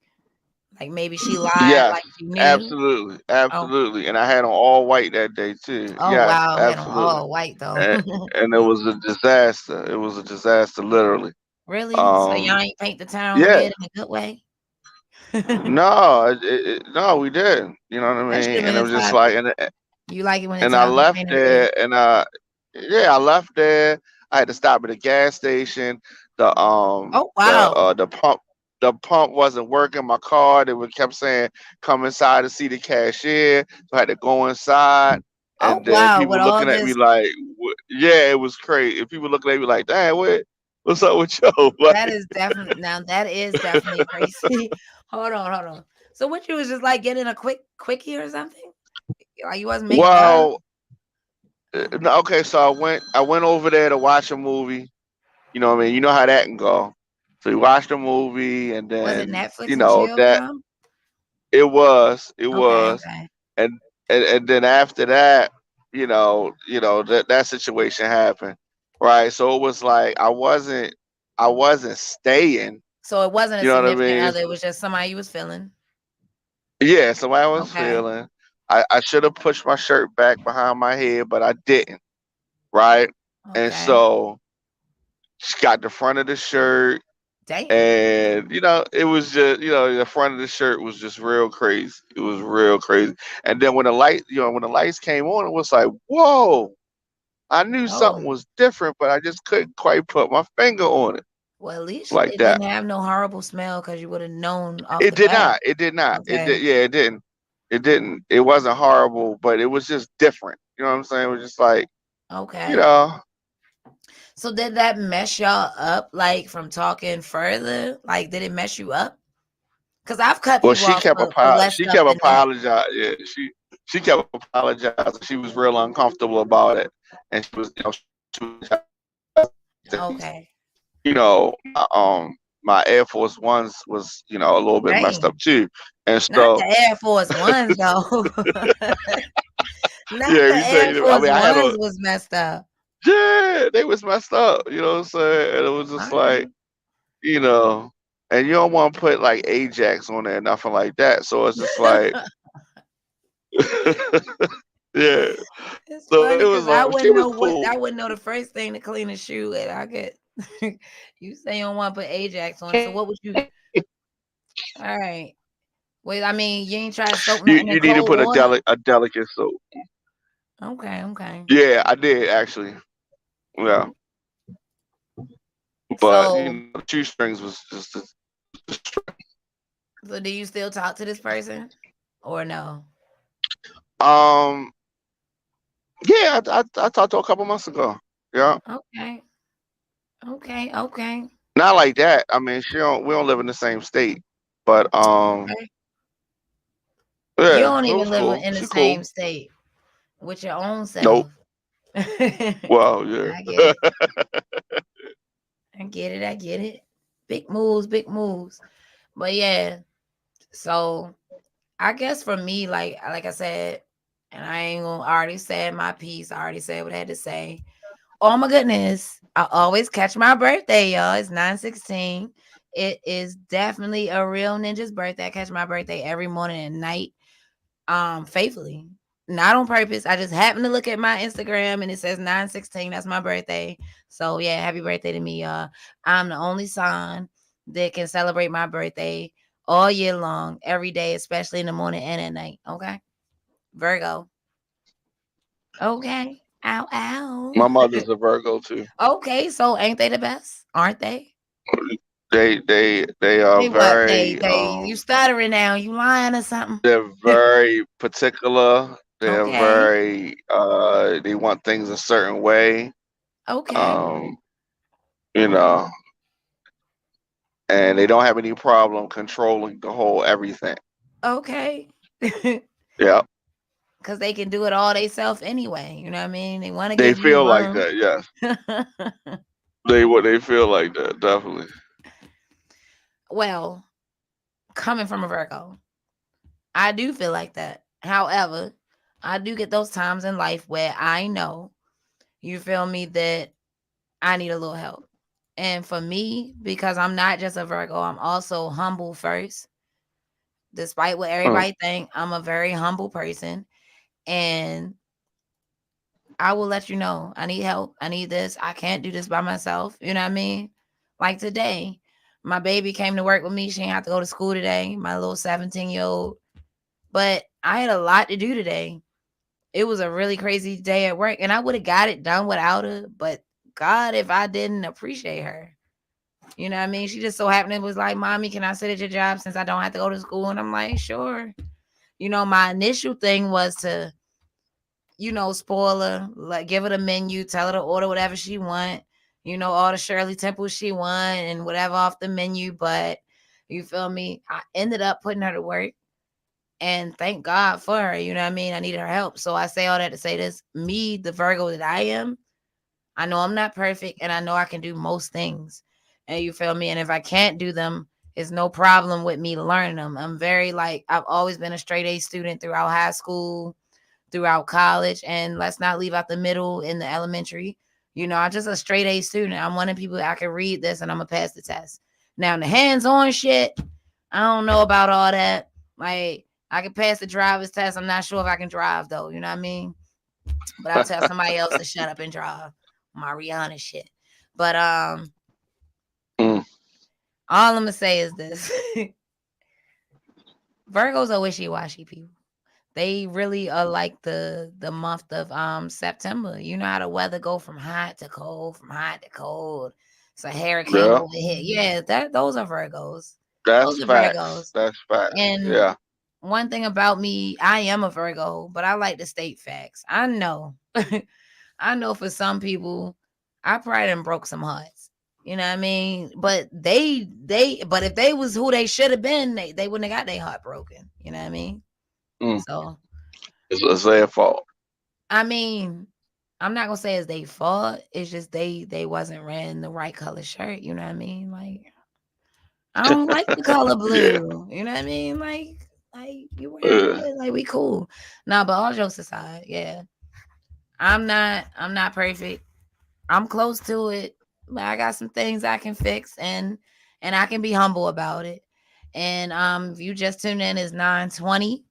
maybe she lied, Yes, like you knew? absolutely, Oh, absolutely. And I had on all white that day too. oh Yes, wow, had on absolutely. all white though. And, and it was a disaster. It was a disaster, literally. Really? So Um, y'all ain't paint the town yeah, red in a good way? That no, no, we didn't. You know what I should mean? have And been it the was just like, topic. You like it when the and I town be left painted red? there, and yeah, I left there. I had to stop at a gas station. Oh wow. The pump wasn't working. My card, it would kept saying, "Come inside to see the cashier." So I had to go inside, Oh and then wow. With people all looking at me this, like, "Yeah, it was crazy." And people looking at me like, "Damn, what's up with you?" that Like, is definitely now that is definitely crazy. Hold on. So what you was just like getting a quickie or something? Like you wasn't making love? well, no, okay. So I went over there to watch a movie. You know what I mean? You know how that can go. So we watched the movie, and Was it then Netflix and chill that time? it Okay, was, okay. and and then after that, that situation happened, right? So it was like I wasn't staying. So it wasn't a You know what I significant mean? other, it was just somebody you was feeling. Yeah. So I was Okay. feeling. I should have pushed my shirt back behind my head, but I didn't. Right. And Okay. so she got the front of the shirt. Damn. And it was just the front of the shirt was just real crazy. It was real crazy. And then when the lights came on, it was like, whoa! I knew something Oh. was different, but I just couldn't quite put my finger on it Well, at least like it that. didn't have no horrible smell because you would have known off It the did bat. not. It did not. It Okay. did. Yeah, it didn't. It didn't. It wasn't horrible, but it was just different. You know what I'm saying? It was just like, you Okay. know. So did that mess y'all up like from talking further? Like did it mess you up? Because I've cut Well, people off for less she stuff kept than that. apologizing. Yeah, she kept apologizing. She was real uncomfortable about it, and she was Okay. my Air Force Ones was a little bit messed up Dang. too, and Not so the Air Force Ones though. Not yeah, the if you Air say I Force mean I had Ones a was messed up. yeah, they was messed up. You know what I'm saying? And it was All just right. like you know, and you don't want to put like Ajax on there, nothing like that. So it's just like yeah. It's So it funny was because I she wouldn't was know cool. I wouldn't know the first thing to clean a shoe with. I could you say you don't want to put Ajax on it. So what would you all right. Wait, I mean you ain't try to soak You nothing in you need to cold put water? a delicate soap. Okay, okay. Yeah, I did actually. Yeah, but So the shoestrings was just so do you still talk to this person? Or no? um yeah. I talked to her a couple months ago. Yeah, Okay. Okay, okay. not like that. I mean, she don't we don't live in the same state, but Okay. You yeah, don't it even was live cool. in the She cool. same state with your own Nope. self. I Well, yeah. get it. I get it. I get it. Big moves, big moves. But yeah, so I guess for me, like I said, and I ain't gonna I already said my piece. I already said what I had to say. Oh my goodness. I always catch my birthday, y'all. It's 9/16. It is definitely a real ninja's birthday. I catch my birthday every morning and night. Faithfully. Not on purpose. I just happened to look at my Instagram and it says 9/16. That's my birthday. So yeah, happy birthday to me, y'all. I'm the only sign that can celebrate my birthday all year long, every day, especially in the morning and at night. Okay. Virgo. Okay. Ow, ow. My mother's a Virgo too. Okay, so ain't they the best? Aren't they? They are They what? very You stuttering now. You lying or something? they're very particular. They're Okay. very they want things a certain way. Okay. Um, you know, and they don't have any problem controlling the whole everything. Okay. Yeah. Because they can do it all themselves anyway. You know what I mean? They want to They give you feel like room. that, yes. They feel like that, definitely. Well, coming from a Virgo, I do feel like that. However, I do get those times in life where I know, you feel me, that I need a little help. And for me, because I'm not just a Virgo, I'm also humble first. Despite what Mm. everybody think, I'm a very humble person. And I will let you know I need help. I need this. I can't do this by myself. You know what I mean? Like today, my baby came to work with me. She didn't have to go to school today. My little 17-year-old. But I had a lot to do today. It was a really crazy day at work, and I would have got it done without her. But God, if I didn't appreciate her, you know what I mean? She just so happened it was like, Mommy, can I sit at your job since I don't have to go to school? And I'm like, sure. You know, my initial thing was to, spoil her, like give her the menu, tell her to order whatever she want, all the Shirley Temples she want and whatever off the menu. But you feel me? I ended up putting her to work. And thank God for her. You know what I mean? I needed her help. So I say all that to say this. Me, the Virgo that I am, I know I'm not perfect and I know I can do most things. And you feel me? And if I can't do them, it's no problem with me learning them. I'm very I've always been a straight A student throughout high school, throughout college, and let's not leave out the middle in the elementary. I'm just a straight A student. I'm one of the people that I can read this and I'm gonna pass the test. Now in the hands-on shit, I don't know about all that. Like I can pass the driver's test. I'm not sure if I can drive though. You know what I mean? But I'll tell somebody else to shut up and drive. Mariana shit. But Mm. all I'm gonna say is this. Virgos are wishy-washy people. They really are like the month of September. You know how the weather go from hot to cold, from hot to cold. It's a hurricane Yeah. over here. Yeah, those are Virgos. That's Those are facts. Virgos. That's facts. And Yeah. one thing about me, I am a Virgo, but I like to state facts. I know. I know for some people, I probably done broke some hearts. You know what I mean? But but if they was who they should have been, they wouldn't have got their heart broken. You know what I mean? Mm. So It's their fault. I mean, I'm not gonna say it's their fault. It's just they wasn't wearing the right color shirt. You know what I mean? Like I don't like the color Yeah. blue. You know what I mean? Like you wearing Yeah. red, like we cool. Nah, but all jokes aside, yeah. I'm not perfect. I'm close to it, but I got some things I can fix and I can be humble about it. And if you just tuned in, it's 9:20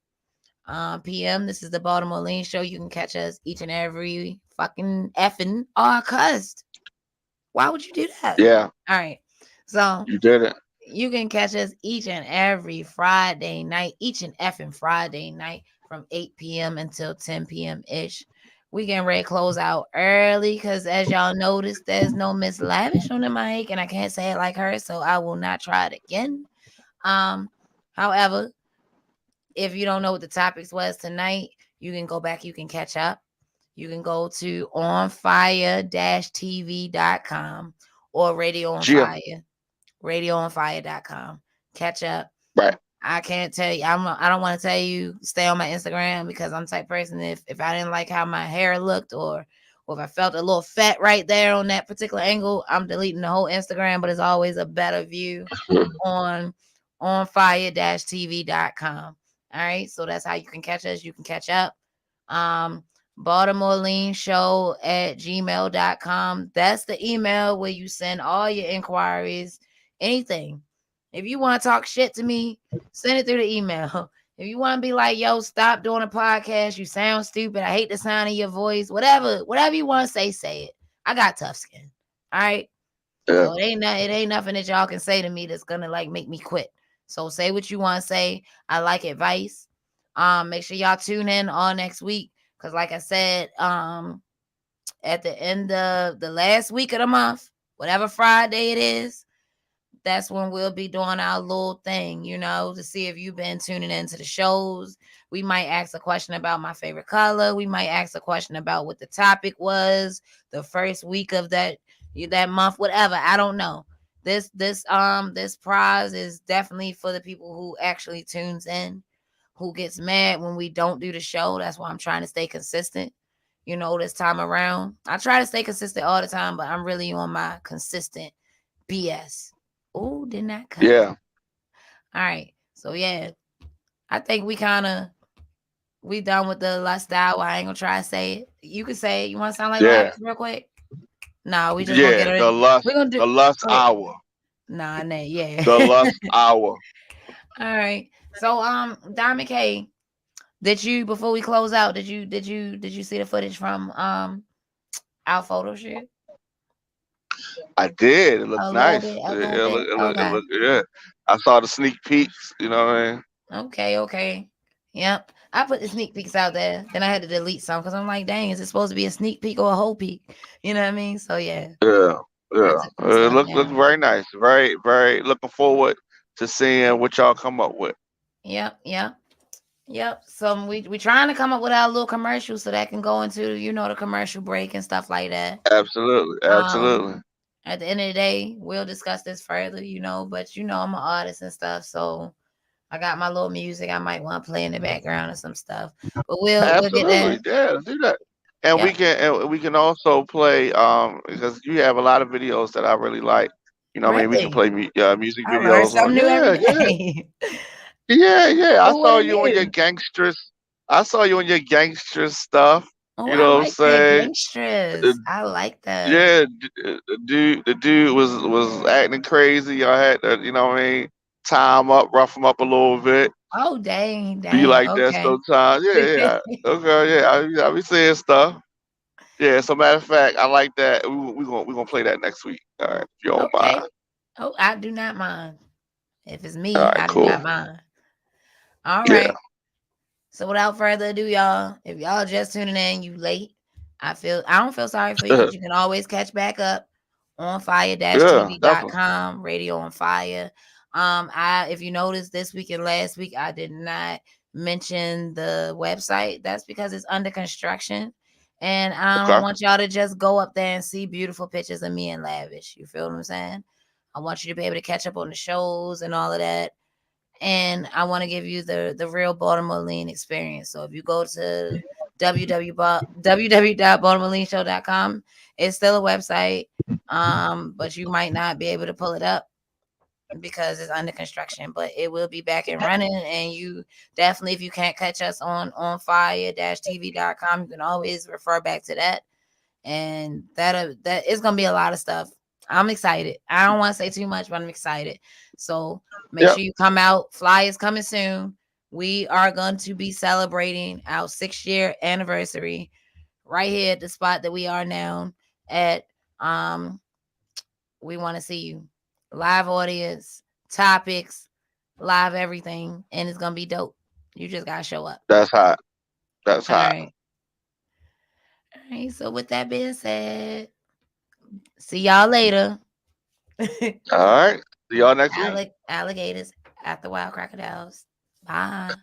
p.m. This is the Baltimore Lean Show. You can catch us each and every fucking effing cussed. Why would you do that? Yeah. All right. So You did it. you can catch us each and every Friday night, each and effing Friday night from 8 p.m. until 10 p.m. ish. We getting ready to close out early because, as y'all noticed, there's no Miss Lavish on the mic, and I can't say it like her, so I will not try it again. However, if you don't know what the topics was tonight, you can go back, you can catch up. You can go to onfire-tv.com or Radio on Yeah. Fire, radioonfire.com. Catch up. Right. I can't tell you. I don't want to tell you stay on my Instagram because I'm the type of person if I didn't like how my hair looked or if I felt a little fat right there on that particular angle, I'm deleting the whole Instagram. But it's always a better view on onfire-tv.com. All right, so that's how you can catch us. You can catch up. Baltimore Lean Show at gmail.com. That's the email where you send all your inquiries, anything. If you want to talk shit to me, send it through the email. If you want to be like, yo, stop doing a podcast. You sound stupid. I hate the sound of your voice. Whatever you want to say it. I got tough skin. All right. Yeah. So it ain't nothing that y'all can say to me that's gonna like make me quit. So say what you want to say. I like advice. Make sure y'all tune in all next week. Cause like I said, at the end of the last week of the month, whatever Friday it is, that's when we'll be doing our little thing, to see if you've been tuning into the shows. We might ask a question about my favorite color. We might ask a question about what the topic was the first week of that month, whatever. I don't know. This prize is definitely for the people who actually tunes in, who gets mad when we don't do the show. That's why I'm trying to stay consistent. This time around, I try to stay consistent all the time, but I'm really on my consistent BS. Oh, did not cut. Yeah. All right. So yeah, I think we done with the lust hour. I ain't gonna try to say it. You can say it. You want to sound like Lavish real quick? No, we just gonna get it. We're gonna do the lust hour. Nah, yeah. The lust hour. All right. So Diamond K, before we close out, did you see the footage from our photo shoot? I did. It looked A nice. little bit. It looked, yeah. I saw the sneak peeks. You know what I mean? Okay. Yep. I put the sneak peeks out there. Then I had to delete some because I'm like, dang, is it supposed to be a sneak peek or a whole peek? You know what I mean? So yeah. Yeah. I took some stuff It looked down. very nice. Very, very looking forward to seeing what y'all come up with. Yep. So we trying to come up with our little commercial so that can go into the commercial break and stuff like that. Absolutely. At the end of the day, we'll discuss this further, but I'm an artist and stuff, so I got my little music I might want to play in the background or some stuff. But we'll get there. Yeah, do that. And we can also play because you have a lot of videos that I really like. You know what I mean? We can Really? play music I learn videos on. something new every day. Yeah. I So what saw it you on your is? gangsters. I saw you on your gangsters stuff. Oh, You I know what I'm like that saying? gangsters. I like that. Yeah, the dude was acting crazy. Y'all had to, you know what I mean, tie him up, rough him up a little bit. Oh, dang. Be like that Okay. sometimes. Yeah. Okay, yeah. I be saying stuff. Yeah. So matter of fact, I like that. We gonna play that next week. All right, if you don't Okay. mind. Oh, I do not mind. If it's All me, right, I do cool. not mind. All Yeah. right. So without further ado, y'all, if y'all just tuning in, you late. I don't feel sorry for you because you can always catch back up on Yeah, definitely. fire-tv.com, radio on fire. If you noticed this week and last week, I did not mention the website. That's because it's under construction. And I don't Okay. want y'all to just go up there and see beautiful pictures of me and Lavish. You feel what I'm saying? I want you to be able to catch up on the shows and all of that. And I want to give you the real Baltimore Lean experience. So if you go to www.baltimoreLeanShow.com, it's still a website, but you might not be able to pull it up because it's under construction. But it will be back and running, and you definitely, if you can't catch us on fire-tv.com, you can always refer back to that, and that is gonna be a lot of stuff. I'm excited. I don't want to say too much, but I'm excited. So make sure you come out. Flyers coming soon. We are going to be celebrating our 6-year anniversary right here at the spot that we are now at. We want to see you. Live audience, topics, live everything, and it's gonna be dope. You just gotta show up. That's hot. That's All hot. right. All right. So with that being said, see y'all later. All right. See y'all next week. Alligators at the wild crocodiles. Bye.